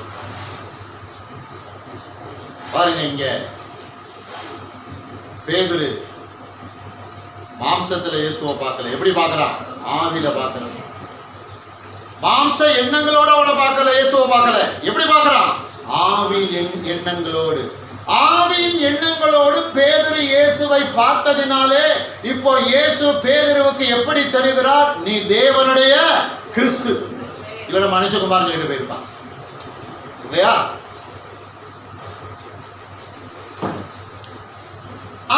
பாருங்க, இங்க பேதுரு மாம்சத்துல இயேசுவை பார்க்கல. எப்படி பார்க்கறான்? ஆவியில பார்க்கறான். மாம்ச எண்ணங்களோட அவனை பார்க்கல, இயேசுவை பார்க்கல. எப்படி பார்க்கறான்? ஆவியின் எண்ணங்களோடு. ஆவியின் எண்ணங்களோடு பேதுரு இயேசுவை பார்த்ததினாலே இப்போ இயேசு பேதுருவுக்கு எப்படி தருகிறார்? நீ தேவனுடைய கிறிஸ்து. இல்ல மனுஷகுமார் சொல்லிட்டு போயிருப்பான் இல்லையா?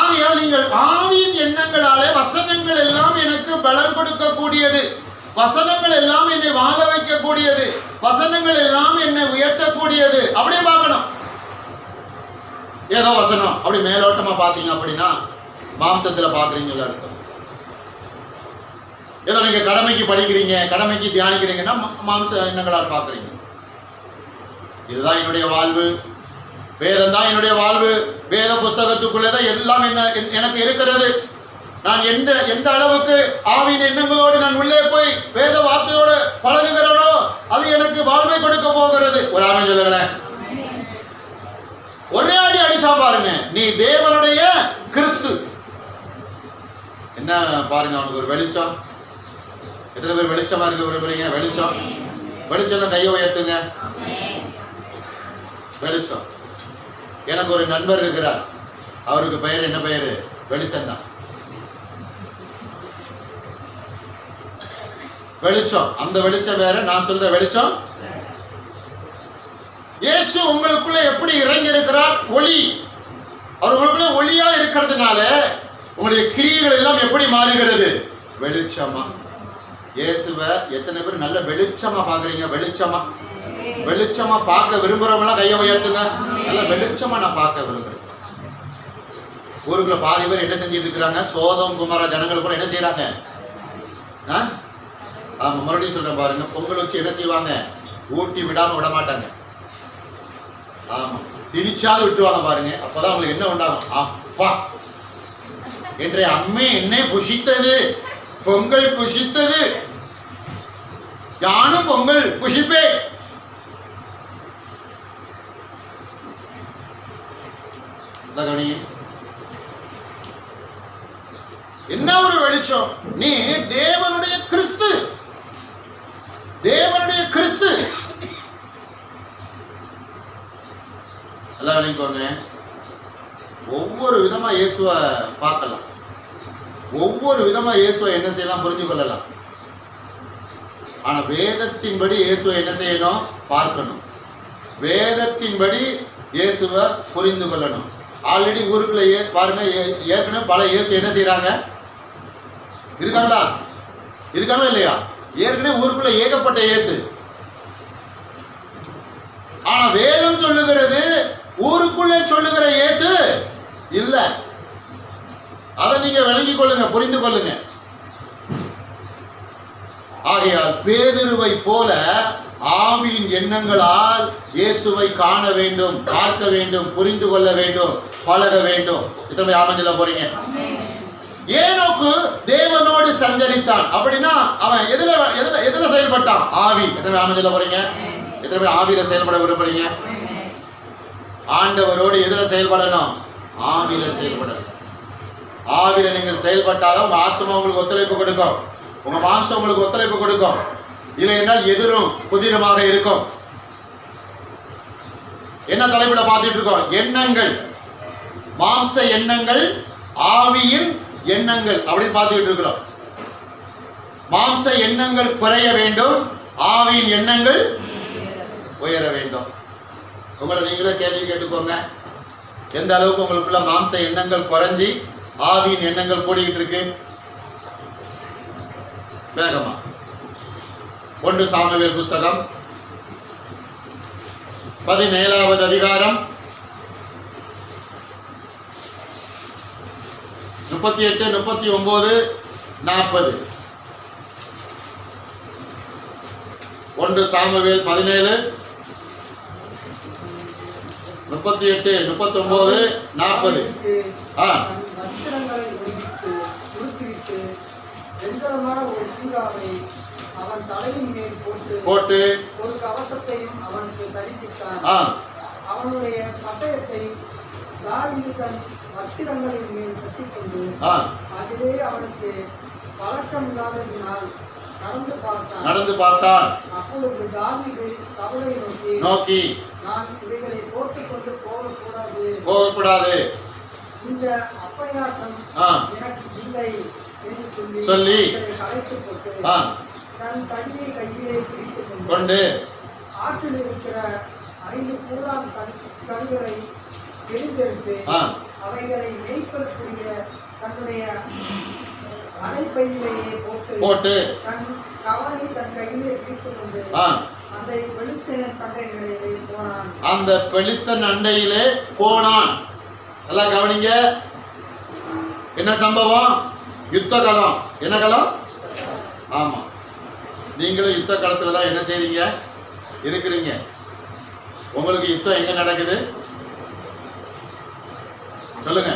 ஆகையால் நீங்கள் ஆவியின் எண்ணங்களாலே வசனங்கள் எல்லாம் எனக்கு பலன் கொடுக்கக்கூடியது, வசனங்கள் எல்லாம் என்னை வாழ வைக்கக்கூடியது, வசனங்கள் எல்லாம் என்னை உயர்த்தக்கூடியது. அப்படியே பார்க்கணும். ஏதோ வசனம் அப்படி மேலோட்டமா பாத்தீங்க அப்படின்னா மாம்சத்துல பாக்குறீங்கன்னு அர்த்தம். ஏதோ நீங்க கடமைக்கு படிக்கிறீங்க, கடமைக்கு தியானிக்கிறீங்கன்னா மாம்ச எண்ணங்களால் பாக்குறீங்க. இதுதான் என்னுடைய வாழ்வு, வேதம் தான் என்னுடைய வாழ்வு, வேத புஸ்தகத்துக்குள்ளேதான் எல்லாம் என்ன எனக்கு இருக்கிறது. நான் எந்த அளவுக்கு ஆவியின் எண்ணங்களோடு நான் உள்ளே போய் வேத வார்த்தையோடு பழகுகிறனோ அது எனக்கு வாழ்வை கொடுக்க போகிறது. ஒரு ஆமென் சொல்லுங்களேன். ஒரே அடி அடிச்சா பாருங்க, நீ தேவனுடைய கிறிஸ்து. என்ன பாருங்க, அவனுக்கு ஒரு வெளிச்சம். எத்தனை பேர் வெளிச்சமா இருக்க விரும்புறீங்க? வெளிச்சம், வெளிச்சம் கையை உயர்த்துங்க. வெளிச்சம். எனக்கு ஒரு நண்பர் இருக்கிறார், அவருக்கு பெயர் என்ன பெயரு? வெளிச்சம் தான். வெளிச்சம், அந்த வெளிச்சம் வேற, நான் சொல்ற வெளிச்சம். இயேசு உங்களுக்குள்ள எப்படி இறங்கி இருக்கிறார்? ஒளி. அவர் உங்களுக்குள்ள ஒளியா இருக்கிறதுனால உங்களுடைய கிரியைகள் எல்லாம் எப்படி மாறுகிறது? வெளிச்சமா. இயேசுவை எத்தனை பேர் நல்ல வெளிச்சமா பாக்குறீங்க? வெளிச்சமா, வெளிச்சமா பார்க்க விரும்புறவங்களாம் கையை உயர்த்துங்க. நல்ல வெளிச்சமா நான் பார்க்க விரும்புறேன். ஊருக்குள்ள பாதி பேர் என்ன செஞ்சிட்டு இருக்கிறாங்க? சோதம் குமார ஜனங்கள் கூட என்ன செய்யறாங்க? ஆமா, மறுபடியும் சொல்றேன் பாருங்க, பொங்கல் வச்சு என்ன செய்வாங்க? ஊட்டி விடாம விட மாட்டாங்க. ஆமா, திணிச்சாவது விட்டுருவாங்க பாருங்க. அப்பதான் அவங்களுக்கு என்ன உண்டாகும்? அப்பா, என்றே அம்மே என்னை புஷித்தது, பொங்கல் புஷித்தது, யானும் பொங்கல் புஷிப்பேன். என்ன ஒரு வெளிச்சம்! நீ தேவனுடைய கிறிஸ்து, தேவனுடைய கிறிஸ்து. எல்லாம் விளங்கிக்கோங்க. ஒவ்வொரு விதமா இயேசுவை பார்க்கலாம், ஒவ்வொரு விதமா இயேசுவை என்ன செய்யலாம்? புரிஞ்சு கொள்ளலாம். ஆனா வேதத்தின்படி இயேசுவை என்ன செய்யணும்? பார்க்கணும். வேதத்தின்படி இயேசுவை புரிந்து கொள்ளணும். ஆல்ரெடி ஊருக்குள்ள பாருங்க, ஏற்கனவே பல இயேசு என்ன செய்யறாங்க? இருக்காங்களா? இருக்காங்களா இல்லையா? ஏற்கனவே ஊருக்குள்ள ஏகப்பட்ட இயேசு. ஆனா வேதம் சொல்லுகிறது ஊருக்குள்ளே சொல்லுகிற இயேசு இல்ல. அதை நீங்க விளங்கிக் கொள்ளுங்க, புரிந்து கொள்ளுங்க. ஆகையால் பேதுருவை போல ஆவியின் எண்ணங்களால் இயேசுவை காண வேண்டும், பார்க்க வேண்டும், புரிந்து கொள்ள வேண்டும், பழக வேண்டும். இத்தனை ஆமஞ்சல போறீங்க. ஏனோக்கு தேவனோடு சஞ்சரித்தான் அப்படின்னா அவன் எதுல செயல்பட்டான்? ஆவி. எத்தனை ஆமஞ்சல போறீங்க? எத்தனை பேர் ஆவியில செயல்பட விரும்புறீங்க? ஆண்டவரோடு எதுல செயல்படணும்? ஆவியில செயல்படணும். ஆவியில நீங்கள் செயல்பட்டாலும் உங்க ஆத்மா உங்களுக்கு ஒத்துழைப்பு கொடுக்கும், உங்க மாம்சம் உங்களுக்கு ஒத்துழைப்பு கொடுக்கும். இல்லை என்றால் எதிரும் புதிருமாக இருக்கும். என்ன தலைப்புல பார்த்துட்டு இருக்கோம்? எண்ணங்கள், மாம்ச எண்ணங்கள், ஆவியின் எண்ணங்கள் அப்படின்னு பார்த்துக்கிட்டு இருக்கிறோம். மாம்ச எண்ணங்கள் குறைய வேண்டும், ஆவியின் எண்ணங்கள் உயர வேண்டும். உங்களை நீங்களே கேள்வி கேட்டுக்கோங்க, எந்த அளவுக்கு உங்களுக்குள்ள மாம்ச எண்ணங்கள் குறைஞ்சி ஆவியின் எண்ணங்கள் கூடிக்கிட்டு இருக்கு? வேகமா 1 சாமுவேல் புஸ்தகம் 17வது அதிகாரம் 38, 39, 40. 1 சாமுவேல் 17, 38, 39, 40.
வஸ்திரங்களை உடுத்திவிட்டு வெண்கலமான ஒரு சீராவை அவன் தலையின் மேல் போட்டு ஒரு கவசத்தையும் அவனுக்கு தரிப்பித்தான். அவனுடைய பட்டயத்தை தாவீது தன் வஸ்திரங்களின் மேல் கட்டிக்கொண்டு அதிலே அவனுக்கு பழக்கம் இல்லாததினால் நடந்து பார்த்தான். அப்பொழுது தாவீது சவுலை நோக்கி நான் இவைகளை போட்டுக்கொண்டு போகக்கூடாது, இந்த அப்பயாசம் எனக்கு இல்லை என்று சொல்லி கலைத்துப் போட்டு தன் தடியை கையிலே பிடித்துக் கொண்டு ஆற்றில் இருக்கிற 5 கூழாம் கல்களை தெரிந்தெடுத்து அவைகளை மேய்ப்பதற்குரிய தன்னுடைய அரைப்பையிலேயே போட்டு தன் கவனை தன் கையிலே பிடித்துக் கொண்டு அந்த பெலிஸ்தன் அண்டையிலே போனான். எல்லாம் கவனிங்க, என்ன சம்பவம்? யுத்த களம். என்ன களம்? ஆமா, நீங்களும் யுத்த களத்துல தான் என்ன செய்றீங்க, இருக்கிறீங்க. உங்களுக்கு யுத்தம் எங்க நடக்குது சொல்லுங்க.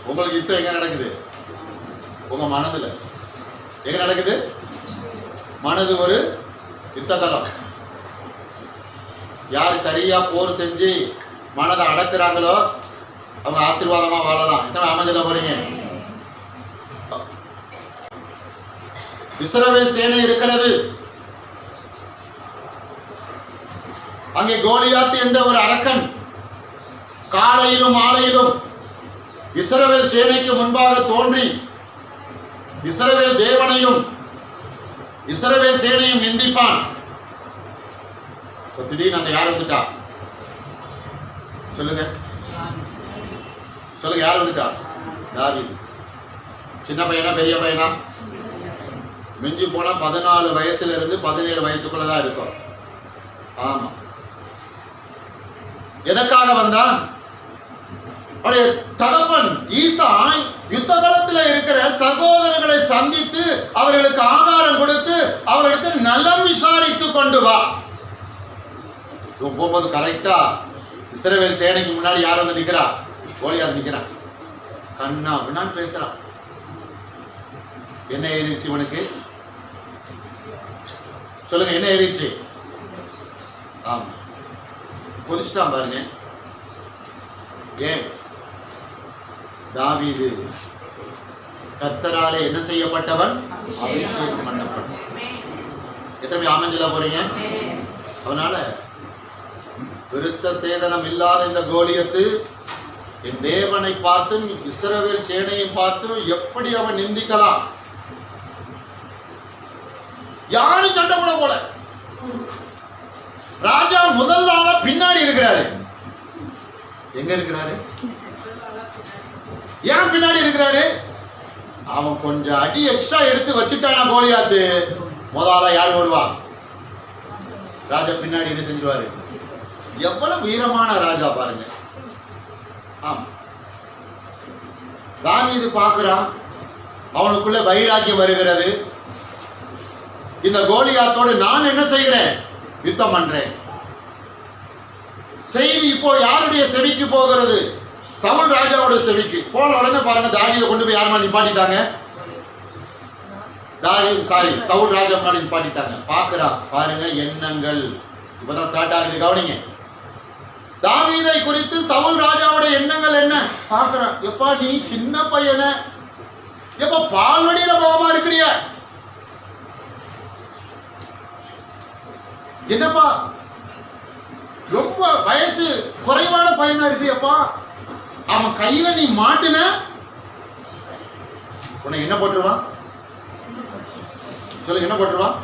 உங்களுக்கு யுத்தம் எங்க நடக்குது? உங்க மனதுல. எங்க நடக்குது? மனது ஒரு யுத்த களம். யார் சரியா போர் செஞ்சு மனதை அடக்குறாங்களோ அவங்க ஆசீர்வாதமா வாழலாம். இத்தனை அமைஞ்சல போறீங்க. இஸ்ரவேல் சேனை இருக்கிறது. அங்கே கோலியாத் என்ற ஒரு அரக்கன் காலையிலும் மாலையிலும் இஸ்ரவேல் சேனைக்கு முன்பாக தோன்றி இஸ்ரவேல் தேவனையும் இஸ்ரவேல் சேனையும் நிந்திப்பான். திடீர்னு அங்க யார் வந்துட்டா சொல்லுங்க, சொல்லுங்க, யார் வந்துட்டா? தாவீது. சின்ன பையனா பெரிய பையனா? மிஞ்சி போனா 14 வயசுல இருந்து 17 வயசுக்குள்ளதான் இருக்கும். ஆமா. எதற்காக வந்தா? அவருடைய தகப்பன் ஈசாய் யுத்த காலத்தில் இருக்கிற சகோதரர்களை சந்தித்து அவர்களுக்கு ஆகாரம் கொடுத்து அவர்களிடத்தில் நலம் விசாரித்து கொண்டு வா. போகும்போது கரெக்டா இஸ்ரவேல் சேனைக்கு முன்னாடி யார் வந்து நிக்கிறா? கோலியாத் நிக்கிறான். கண்ணா அப்படின்னான்னு பேசுறான். என்ன ஏறிடுச்சு இவனுக்கு? சொல்லுங்க, என்ன ஏறிடுச்சு? ஆமா, கொதிச்சுட்டான் பாருங்க. ஏன்? தாவீது கர்த்தராலே என்ன செய்யப்பட்டவன்? அபிஷேகம் பண்ணப்பட்டவன். எத்தனை ஆமஞ்சலா போறீங்க? அவனால விருத்த சேதனம் இல்லாத இந்த கோலியத்து என் தேவனை பார்த்தும் இஸ்ரவேல் சேனையை பார்த்தும் எப்படி அவன் நிந்திக்கலாம்? யாரும் சண்டை போட போல. ராஜா முதல் நாளா பின்னாடி இருக்கிறாரு. எங்க இருக்கிறாரு? ஏன் பின்னாடி இருக்கிறாரு? அவன் கொஞ்சம் அடி எக்ஸ்ட்ரா எடுத்து வச்சுட்டானா கோலியாத்து, முதல்ல யார் ஓடுவா? ராஜா பின்னாடி என்ன செஞ்சிருவாரு? எவ்வளவு வீரமான ராஜா பாருங்க. ஆமா, தாவீது பார்க்கிறான். அவனுக்குள்ள வைராக்கியம் வருகிறது. இந்த கோலியாத்தோடு நான் என்ன செய்கிறேன்? யுத்தம் பண்றேன். செய்தி இப்போ யாருடைய செவிக்கு போகிறது? சவுல் ராஜாவோட செவிக்கு போன உடனே பாருங்க, தாவீதை கொண்டு போய் யாருமா நிப்பாட்டிட்டாங்க? சவுல் ராஜா முன்னாடி நிப்பாட்டிட்டாங்க. பாக்குறா பாருங்க, எண்ணங்கள் இப்பதான் ஸ்டார்ட் ஆகுது. கவனிங்க, தாவீதை குறித்து சவுல் ராஜாவோட எண்ணங்கள் என்ன பாக்குறான். எப்பா நீ சின்ன பையன எப்ப பால்வடியில போகமா இருக்கிறிய? என்னப்பா ரொம்ப வயசு குறைவான பையனா இருக்கிறியப்பா, அவன் கையில நீ மாட்டுன உன்னை என்ன போட்டுருவான்? சொல்லுங்க, என்ன போட்டுருவான்?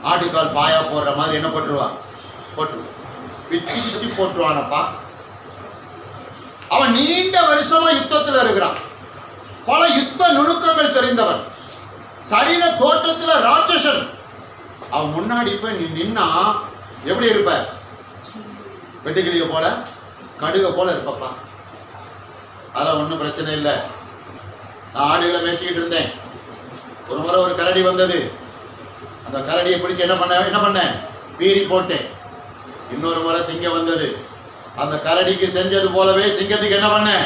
ஆட்டுக்கால் பாயா போடுற மாதிரி என்ன போட்டுருவான்? போட்டுருவான். பிச்சு பிச்சு போட்டுருவானப்பா. அவன் நீண்ட வருஷமா யுத்தத்தில் இருக்கிறான். பல யுத்த நுணுக்கங்கள் தெரிந்தவன். சரீர தோற்றத்தில் ராட்சசன். அவன் முன்னாடி போய் நீ நின்னா எப்படி இருப்ப? வெட்டுக்கிளிய போல, கடுக போல இருப்பப்பா.
அதெல்லாம் ஒன்றும் பிரச்சனை இல்லை. நான் ஆடுகளை மேய்ச்சிக்கிட்டு இருந்தேன். ஒரு முறை ஒரு கரடி வந்தது. அந்த கரடியை பிடிச்சி என்ன பண்ணேன் பீறி போட்டேன். இன்னொரு முறை சிங்கம் வந்தது. அந்த கரடிக்கு செஞ்சது போலவே சிங்கத்துக்கு என்ன பண்ணேன்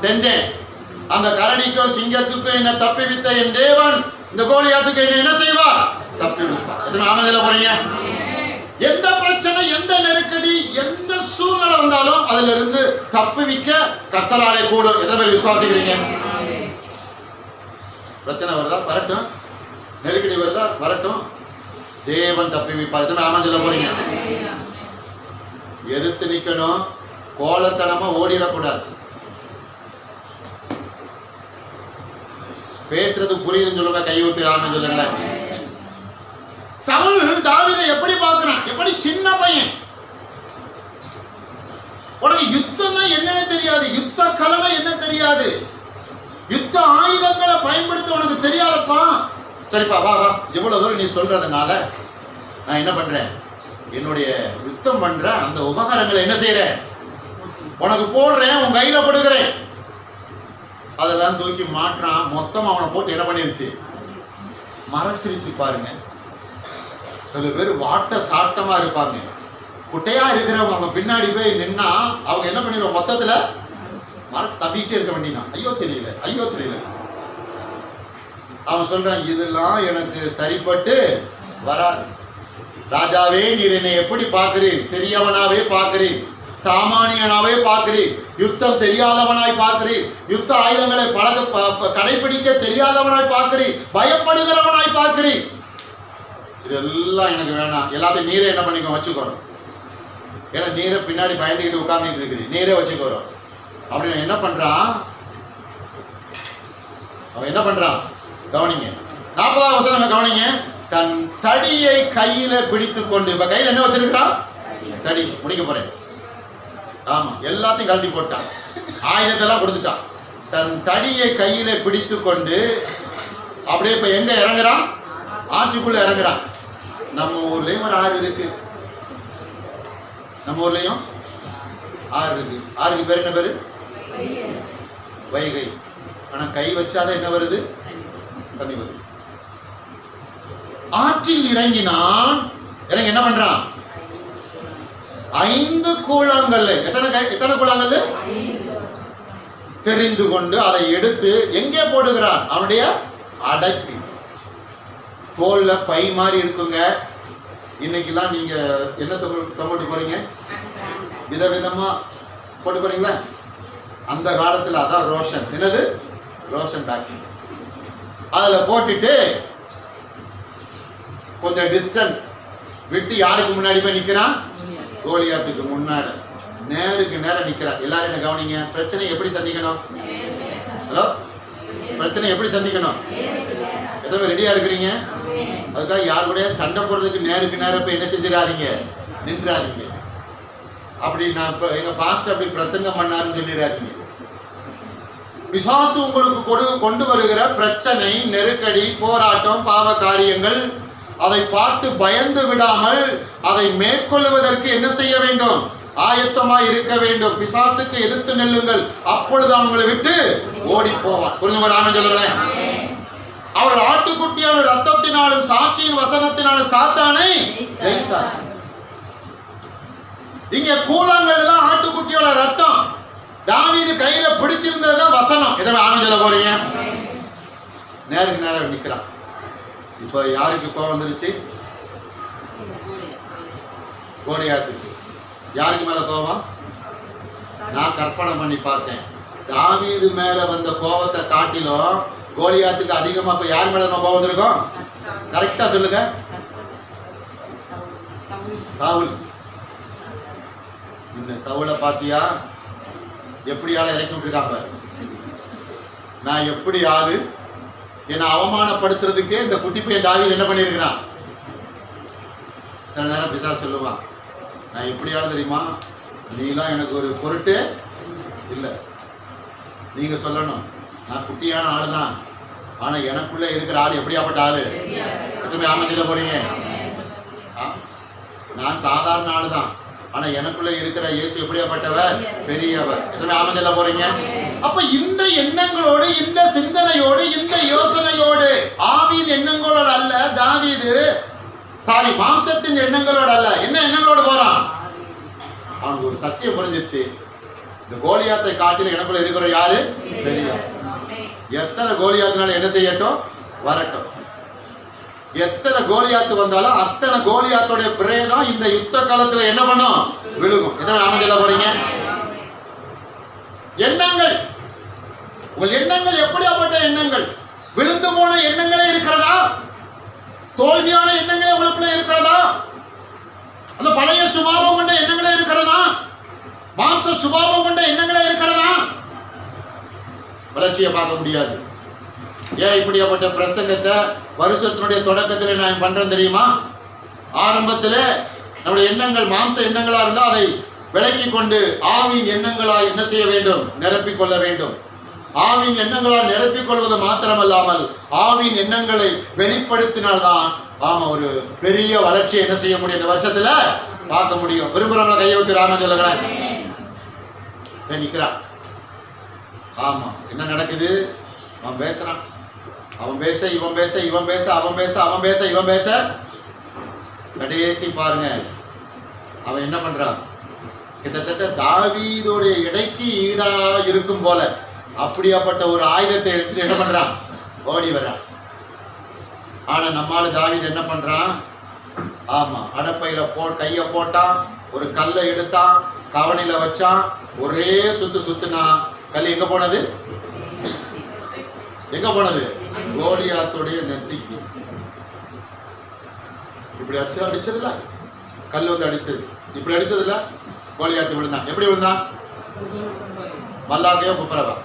செஞ்சேன். அந்த கரடிக்கும் சிங்கத்துக்கும் என்ன தப்பி வித்த என் தேவன் இந்த கோலியாத்துக்கு என்ன செய்வார்? தப்பி விப்பார். எத்தனை ஆமதில போறீங்க? எந்த பிரச்சனை, எந்த நெருக்கடி, எந்த சூழ்நிலை வந்தாலும் அதுல இருந்து தப்புவிக்க கர்த்தராலே கூடும். எத்தனை பேர் விசுவாசிக்கிறீங்க? பிரச்சனை வருதா வரட்டும், நெருக்கடி வருதா வரட்டும், தேவன் தப்பி வைப்பார். எத்தனை ஆமதில போறீங்க? எதிர்த்து நிக்கணும், கோலத்தனமா ஓடிடக்கூடாது. பேசுறது புரியுதுன்னு சொல்லுங்க, கை ஊத்துறான்னு சொல்லுங்க. சவுல் தாவீதை எப்படி பார்க்கிறான்? எப்படி சின்ன பையன், உனக்கு யுத்தம்னா என்னன்னு தெரியாது, யுத்த கலனை என்ன தெரியாது, யுத்த ஆயுதங்களை பயன்படுத்த உனக்கு தெரியாதப்பா. சரிப்பா வா வா, எவ்வளவு தூரம் நீ சொல்றதுனால நான் என்ன பண்றேன், என்னுடைய யுத்தம் பண்ற அந்த உபகாரங்களை என்ன செய்யறேன் உனக்கு போடுறேன், உன் கையில கொடுக்குறேன். அதெல்லாம் தூக்கி மாற்றான். மொத்தம் அவனை போட்டு என்ன பண்ணிருச்சு, மறைச்சிருச்சு. பாருங்க, சில பேர் வாட்ட சாட்டமா இருப்பாங்க, குட்டையா இருக்கிறவங்க அவங்க பின்னாடி போய் நின்னா அவங்க என்ன பண்ணிடுவோம், மொத்தத்துல தப்பிக்கிட்டே இருக்க வேண்டியதான். ஐயோ தெரியல, ஐயோ தெரியல. அவன் சொல்றான், இதெல்லாம் எனக்கு சரிப்பட்டு வராது. ராஜாவே, நீர் என்னை எப்படி பார்க்கிறீர்? சிறியவனாவே பார்க்கிறீர், சாமானியனாவே பார்க்கிறீர், யுத்தம் தெரியாதவனாய் பார்க்கிறீர், யுத்த ஆயுதங்களை கடைபிடிக்க தெரியாதவனாய் பார்க்கிறீர், பயப்படுகிறவனாய் பார்க்கிறீர். இதெல்லாம் எனக்கு வேணாம், எல்லாத்தையும் நீரே என்ன பண்ணிக்கோ வச்சுக்கோறோம். ஏன்னா நீரை பின்னாடி பயந்துக்கிட்டு உட்கார்ந்துட்டு இருக்கிறீர், நீரே வச்சுக்கோறோம் அப்படின்னு என்ன பண்றான். அவன் என்ன பண்றான் கவனிங்க, 40வது வசனம் கவனிங்க. தன் தடியை கையில பிடித்து கொண்டு, இப்ப கையில என்ன வச்சிருக்கிறான், தடி. முடிக்க போறேன். ஆமா, எல்லாத்தையும் கழட்டி போட்டான், ஆயுதத்தெல்லாம் கொடுத்துட்டான். தன் தடியை கையில பிடித்து கொண்டு அப்படியே இப்ப எங்க இறங்குறான், ஆற்றுக்குள்ள இறங்குறான். நம்ம ஊர்லயும் ஒரு ஆறு இருக்கு, நம்ம ஊர்லயும் ஆறு இருக்கு. ஆறுக்கு பேர் என்ன பேரு, வைகை. ஆனா கை வச்சாதான் என்ன வருது, தண்ணி வருது. ஆற்றில் இறங்கினான். இறங்கி என்ன பண்றான், 5 கூழாங்கல். எத்தனை கூழாங்கல் தெரிந்து கொண்டு அதை எடுத்து எங்கே போடுகிறான், அவனுடைய அடைப்பி. தோல்ல பை மாதிரி இருக்குங்க. இன்னைக்கெல்லாம் நீங்க என்ன போட்டு போறீங்க, விதவிதமா போட்டு போறீங்களா? அந்த காலத்துல அதான் ரோஷன். என்னது ரோஷன் பேக்கிங். அதுல போட்டுட்டு கொஞ்சம் டிஸ்டன்ஸ் விட்டு யாருக்கு முன்னாடி போய் நிக்கிறான், கோலியாத்துக்கு முன்னாடி நேருக்கு நேரம் நிக்கிறான். எல்லாரும் என்ன கவனிங்க, பிரச்சனை எப்படி சந்திக்கணும், ஹலோ, பிரச்சனை எப்படி சந்திக்கணும், எத்தனை பேர் ரெடியா இருக்கிறீங்க? அதுக்காக யாரு கூட சண்டை போடுறதுக்கு நேருக்கு நேரம் போய் என்ன செஞ்சிடாதீங்க, நின்றாதீங்க. அப்படி நான் எங்க பாஸ்டர் அப்படி பிரசங்கம் பண்ணாருன்னு சொல்லிடாதீங்க. பிசாசு உங்களுக்கு கொண்டு வருகிற பிரச்சனை, நெருக்கடி, போராட்டம், பாவ காரியங்கள், அதை பார்த்து பயந்து விடாமல் அதை மேற்கொள்வதற்கு என்ன செய்ய வேண்டும், ஆயத்தமாய் இருக்க வேண்டும். பிசாசுக்கு எதிர்த்து நில்லுங்கள், அப்பொழுது அவங்களை விட்டு ஓடி போவான். புரிஞ்சவங்க ராமன் சொல்லுங்களேன். அவர்கள் ஆட்டுக்குட்டியான ரத்தத்தினாலும் சாட்சியின் வசனத்தினாலும் சாத்தானை ஜெயித்தார். இங்க கூழாங்கல் தான் ஆட்டுக்குட்டியோட ரத்தம். தாவீது கையில பிடிச்சிருந்ததுதான் வசனம். இதை ஆமன் சொல்ல போறீங்க. நேருக்கு நேரம் நிக்கிறான். இப்ப யாருக்கு கோவம் வந்துருச்சு, கோலியாத்துக்கு. யாருக்கு மேல கோபம், நான் கற்பனை பண்ணி பார்த்தேன். தாவீது மேல வந்த கோபத்தை காட்டிலும் கோலியாத்துக்கு அதிகமா இப்ப யார் மேல நம்ம கோபம் இருக்கோம், கரெக்டா சொல்லுங்க, சவுல். இந்த சவுலை பாத்தியா எப்படி ஆளை இறக்கி விட்டுருக்காப்ப. நான் எப்படி ஆளு, என்னை அவமானப்படுத்துறதுக்கே இந்த குட்டி பையன் தாவீது என்ன பண்ணிருக்கிறான். சில நேரம் பிசாசு சொல்லுவான், நான் எப்படி ஆளு தெரியுமா, நீலாம் எனக்கு ஒரு பொருட்டு இல்லை. நீங்க சொல்லணும், நான் குட்டியான ஆளு தான், ஆனா எனக்குள்ள இருக்கிற ஆள் எப்படியாப்பட்ட ஆளு. எதுவுமே ஆமஞ்சில போறீங்க. நான் சாதாரண ஆளு தான், ஆனா எனக்குள்ள இருக்கிற இயேசு எப்படியாப்பட்டவர்? பெரியவர். எத்தனை ஆமென் சொல்ல போறீங்க? அப்ப இந்த எண்ணங்களோடு, இந்த சிந்தனையோடு, இந்த யோசனையோடு, ஆவியின் எண்ணங்களோடு அல்ல தாவீது, மாம்சத்தின் எண்ணங்களோடு அல்ல, என்ன எண்ணங்களோடு போறான்? அவனுக்கு ஒரு சத்தியம் புரிஞ்சிருச்சு, இந்த கோலியாத்தை காட்டில எனக்குள்ள இருக்கிற யாரு? பெரியவர். எத்தனை கோலியாத்தினால என்ன செய்யட்டும்? வரட்டும். எத்தனை கோலியாத்து வந்தாலும் அத்தனை கோலியாத்தோட பிரேதம் இந்த யுத்த காலத்துல என்ன பண்ணும்? விழுகும். இதை நாம சொல்ல போறீங்க. எண்ணங்கள், உங்கள் எண்ணங்கள் எப்படியாப்பட்ட எண்ணங்கள்? விழுந்து போன எண்ணங்களே இருக்கிறதா? தோல்வியான எண்ணங்களே உங்களுக்குள்ள இருக்கிறதா? அந்த பழைய சுபாவம் கொண்ட எண்ணங்களே இருக்கிறதா? மாம்ச சுபாவம் கொண்ட எண்ணங்களே இருக்கிறதா? வளர்ச்சியை பார்க்க முடியாது. ஏன் இப்படியாப்பட்ட பிரசங்கத்தை வருஷத்தினுடைய தொடக்கத்தில் நான் பண்றேன் தெரியுமா? ஆரம்பத்தில் நம்முடைய எண்ணங்கள் மாம்ச எண்ணங்களா இருந்தால் அதை விலக்கி கொண்டு ஆவின் எண்ணங்களாய் என்ன செய்ய வேண்டும்? நிரப்பிக் கொள்ள வேண்டும். ஆவின் எண்ணங்களால் நிரப்பிக் கொள்வது மாத்திரமல்லாமல் ஆவின் எண்ணங்களை வெளிப்படுத்தினால்தான் ஒரு பெரிய வளர்ச்சியை என்ன செய்ய முடியும்? இந்த வருஷத்துல பார்க்க முடியும். விரும்புறவங்களை கையை வச்சு ராமன் சொல்லுகிறேன். நிக்கிறான். ஆமா, என்ன நடக்குது? அவன் பேசுறான், அவன் பேச, இவன் பேச, இவன் பேச, அவன் பேச, அவன் பேச, இவன் பேச, கடைசி பாருங்க அவன் என்ன பண்றான்? கிட்டத்தட்ட தாவீதுடைய எடைக்கு ஈடா இருக்கும் போல அப்படியாப்பட்ட ஒரு ஆயுதத்தை எடுத்துட்டு என்ன பண்றான்? ஓடி வர்றான். ஆனா நம்மால தாவீது என்ன பண்றான்? அடப்பையில கைய போட்டான், ஒரு கல்லை எடுத்தான், கவனில வச்சான், ஒரே சுத்துனா கல் எங்க போனது? எங்க போனது? கோலியாத்துடைய நெத்திக்கு. இப்படி அடிச்சதுல கல் வந்து அடிச்சது, இப்படி அடிச்சதுல கோலியாத்து விழுந்தான். எப்படி விழுந்தான்? மல்லாக்கையோ குப்பரவா?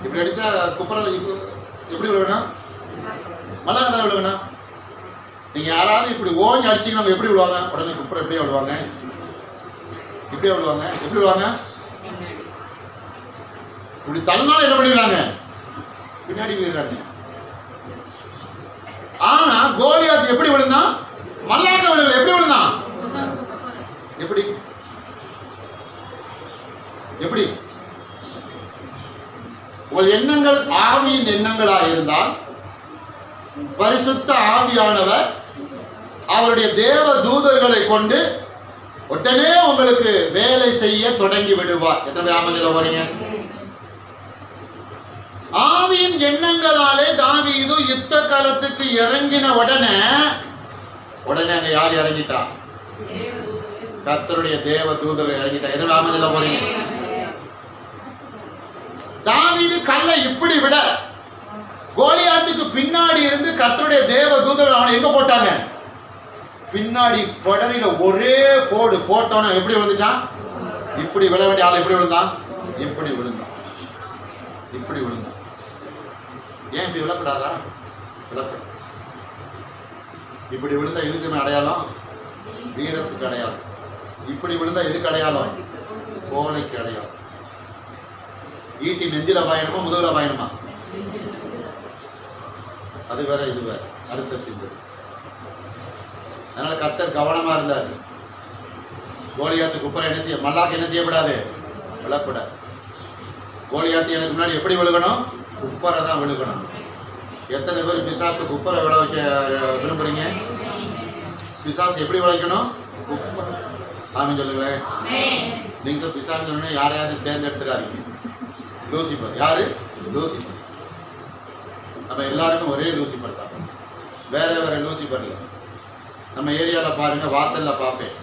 இப்படி அடிச்சா குப்பர எப்படி விழுவேனா? மல்லாக்க தானே விழுவேனா? நீங்க யாராவது இப்படி ஓஞ்சி அடிச்சீங்கன்னா எப்படி விடுவாங்க? உடனே குப்பரை எப்படியா விடுவாங்க? இப்படியே விடுவாங்க. எப்படி விடுவாங்க? இப்படி தள்ளினாலும் என்ன பண்ணிடுறாங்க? பின்னாடி போயிடுறாங்க. ஆனா கோலியாத் எப்படி விழுந்தான்? மல்லாக்க விழுகல. எப்படி விழுந்தான்? எப்படி எப்படி? உங்கள் எண்ணங்கள் ஆவியின் எண்ணங்களாக இருந்தால் பரிசுத்த ஆவியானவர் அவருடைய தேவ தூதர்களை கொண்டு உடனே உங்களுக்கு வேலை செய்ய தொடங்கி விடுவார். எத்தனை பேர் ஆமென் சொல்ல போறீங்க? ஆவியின் எண்ணங்களாலே தாவீது யுத்த காலத்துக்கு இறங்கின உடனே அங்க யார் இறங்கிட்டா? கர்த்தருடைய தேவ தூதர்கள் இறங்கிட்டா. எத்தனை ஆமென் சொல்ல போறீங்க? தாவீது கல்லை இப்படி விட கோலியாத்துக்கு பின்னாடி இருந்து கர்த்தருடைய தேவ தூதர்கள் அவனை எங்க போட்டாங்க? பின்னாடி படரில ஒரே போடு போட்டவன எப்படி விழுந்துட்டான்? இப்படி விழ வேண்டிய ஆள் எப்படி விழுந்தான்? இப்படி விழுந்தான். இப்படி விழுந்தான். ஏன் இப்படி விழக்கூடாதா? விழக்கூடாது. இப்படி விழுந்தா எதுக்குமே அடையாளம்? வீரத்துக்கு அடையாளம். இப்படி விழுந்தா எதுக்கு அடையாளம்? கோலைக்கு அடையாளம். ஈட்டி நெஞ்சில பாயணுமா முதுகுல பாயணுமா? அது வேற இது வேற அர்த்தத்தின் வேறு. அதனால கர்த்தர் கவனமா இருந்தார். கோலியாத்து குப்பரை என்ன செய்ய, மல்லாக்கு என்ன செய்யக்கூடாது? விழக்கூடாது. கோலியாத்து எனக்கு முன்னாடி எப்படி விழுகணும்? குப்பரை தான் விழுகணும். எத்தனை பேர் பிசாசு குப்பரை விழ வைக்க விரும்புறீங்க? பிசாசு எப்படி விளைக்கணும்? குப்பரை. ஆமென் சொல்லுங்களேன். நீங்க பிசாசு சொன்னா யாரையாவது தேர்ந்தெடுத்துறாதீங்க. லூசிபர் யாரு? லூசிபர். நம்ம எல்லாருக்கும் ஒரே லூசிபர் தான், வேற வேற லூசிபர் இல்லை. நம்ம ஏரியாவில் பாருங்க, வாசல்ல பார்ப்பேன்,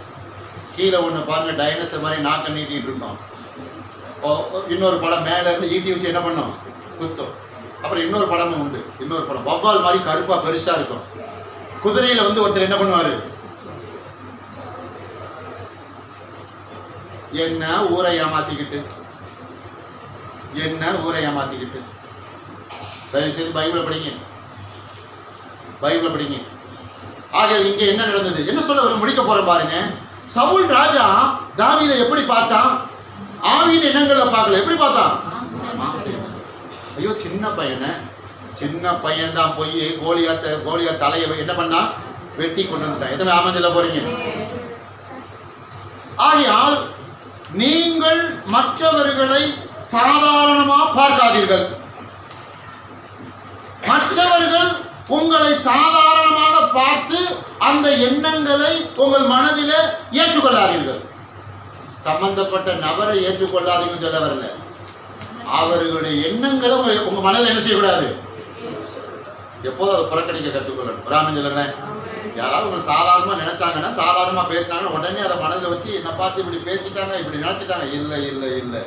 கீழே ஒன்று பாருங்க டைனோசர் மாதிரி நாக்க நீட்டிட்டு இருக்கோம். இன்னொரு படம் மேலே இருந்து ஈட்டி வச்சு என்ன பண்ணோம்? குத்தம். அப்புறம் இன்னொரு படமும் உண்டு. இன்னொரு படம் வவ்வால் மாதிரி கருப்பா பெருசா இருக்கும். குதிரையில வந்து ஒருத்தர் என்ன பண்ணுவாரு? என்ன ஊரை ஏமாத்திக்கிட்டு, என்ன ஊரை ஏமாத்திக்கிட்டு. தயவு செய்து பைபிளை படிங்க, பைபிளை படிங்க. ஆக இங்க என்ன நடந்தது? என்ன சொல்ல முடிக்க போறேன் பாருங்க. சவுல் ராஜா தாவீதை எப்படி பார்த்தான்? ஆவியின் எண்ணங்களை பார்க்கல. எப்படி பார்த்தான்? ஐயோ சின்ன பையனை, சின்ன பையன் தான் போய் கோலியாத் தலையை என்ன பண்ணா? வெட்டி கொண்டு வந்துட்டான். எத்தனை ஆமென் சொல்ல போறீங்க?
ஆகையால் நீங்கள் மற்றவர்களை சாதாரணமா பார்க்காதீர்கள். மற்றவர்கள் உங்களை சாதாரணமாக பார்த்து அந்த எண்ணங்களை உங்கள் மனதிலே ஏற்றுக்கொள்ளாதீர்கள். சம்பந்தப்பட்ட நபரை ஏற்றுக்கொள்ளாதீங்கன்னு சொல்ல வரல, அவர்களுடைய எண்ணங்களை உங்க மனதில் என்ன செய்யக்கூடாது, எப்போதும் அதை புறக்கணிக்க கற்றுக்கொள்ளணும். ராமன் சொல்லுங்களேன், யாராவது உங்களை சாதாரணமாக நினைச்சாங்கன்னா, சாதாரணமாக பேசினாங்கன்னா உடனே அதை மனதில் வச்சு என்னை பார்த்து இப்படி பேசிட்டாங்க, இப்படி நினச்சிட்டாங்க. இல்லை இல்லை இல்லை,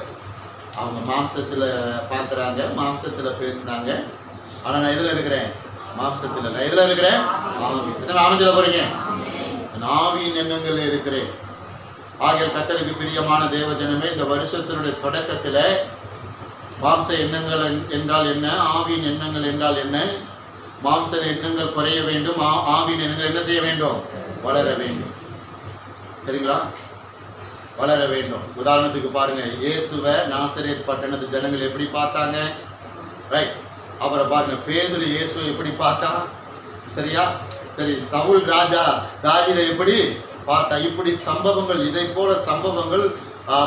அவங்க மாம்சத்தில் பார்க்குறாங்க, மாம்சத்தில் பேசினாங்க. ஆனால் நான் எதில் இருக்கிறேன்? மாம்சத்தில். நான் எதில் இருக்கிறேன்? இதில் ஆமஞ்சில் போகிறீங்க, ஆவியின் எண்ணங்கள் இருக்கிறேன். ஆகிய கர்த்தருக்கு பிரியமான தேவ ஜனமே, இந்த வருஷத்தினுடைய தொடக்கத்தில் மாம்ச எண்ணங்கள் என்றால் என்ன, ஆவியின் எண்ணங்கள் என்றால் என்ன, மாம்ச எண்ணங்கள் குறைய வேண்டும், ஆவியின் எண்ணங்கள் என்ன செய்ய வேண்டும்? வளர வேண்டும். சரிங்களா? வளர வேண்டும். உதாரணத்துக்கு பாருங்க, இயேசுவை நாசரேத் பட்டணத்து ஜனங்கள் எப்படி பார்த்தாங்க? ரைட். அப்புறம் பாருங்க, பேதுரு இயேசுவை எப்படி பார்த்தா? சரியா? சரி, சவுல் ராஜா தாவீதை எப்படி பார்த்தா? இப்படி சம்பவங்கள், இதை போல சம்பவங்கள்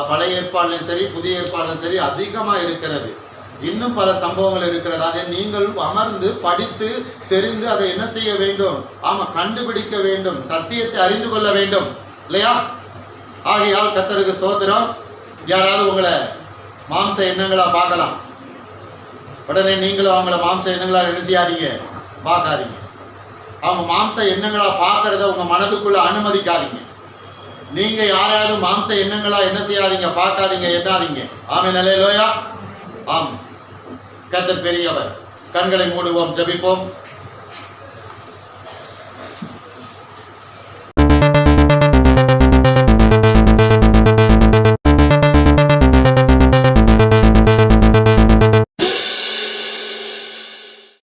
பழைய ஏற்பாடுலையும் சரி புதிய ஏற்பாடுலையும் சரி அதிகமாக இருக்கிறது. இன்னும் பல சம்பவங்கள் இருக்கிறது. அதை நீங்கள் அமர்ந்து படித்து தெரிந்து அதை என்ன செய்ய வேண்டும்? கண்டுபிடிக்க வேண்டும், சத்தியத்தை அறிந்து கொள்ள வேண்டும், இல்லையா? ஆகையால் கர்த்தருக்கு ஸ்தோத்திரம். யாராவது உங்களை மாம்ச எண்ணங்களா பார்க்கலாம், உடனே நீங்களும் அவங்கள மாம்ச எண்ணங்களா என்ன செய்யாதீங்க, பார்க்காதீங்க. அவங்க மாம்ச எண்ணங்களா பார்க்கறத உங்க மனதுக்குள்ள அனுமதிக்காதீங்க. நீங்க யாராவது மாம்ச எண்ணங்களா என்ன செய்யாதீங்க, பார்க்காதீங்க, எண்ணாதீங்க. ஆமென், அல்லேலூயா. ஆம். கர்த்தர் பெரியவர். கண்களை மூடுவோம், ஜெபிப்போம்.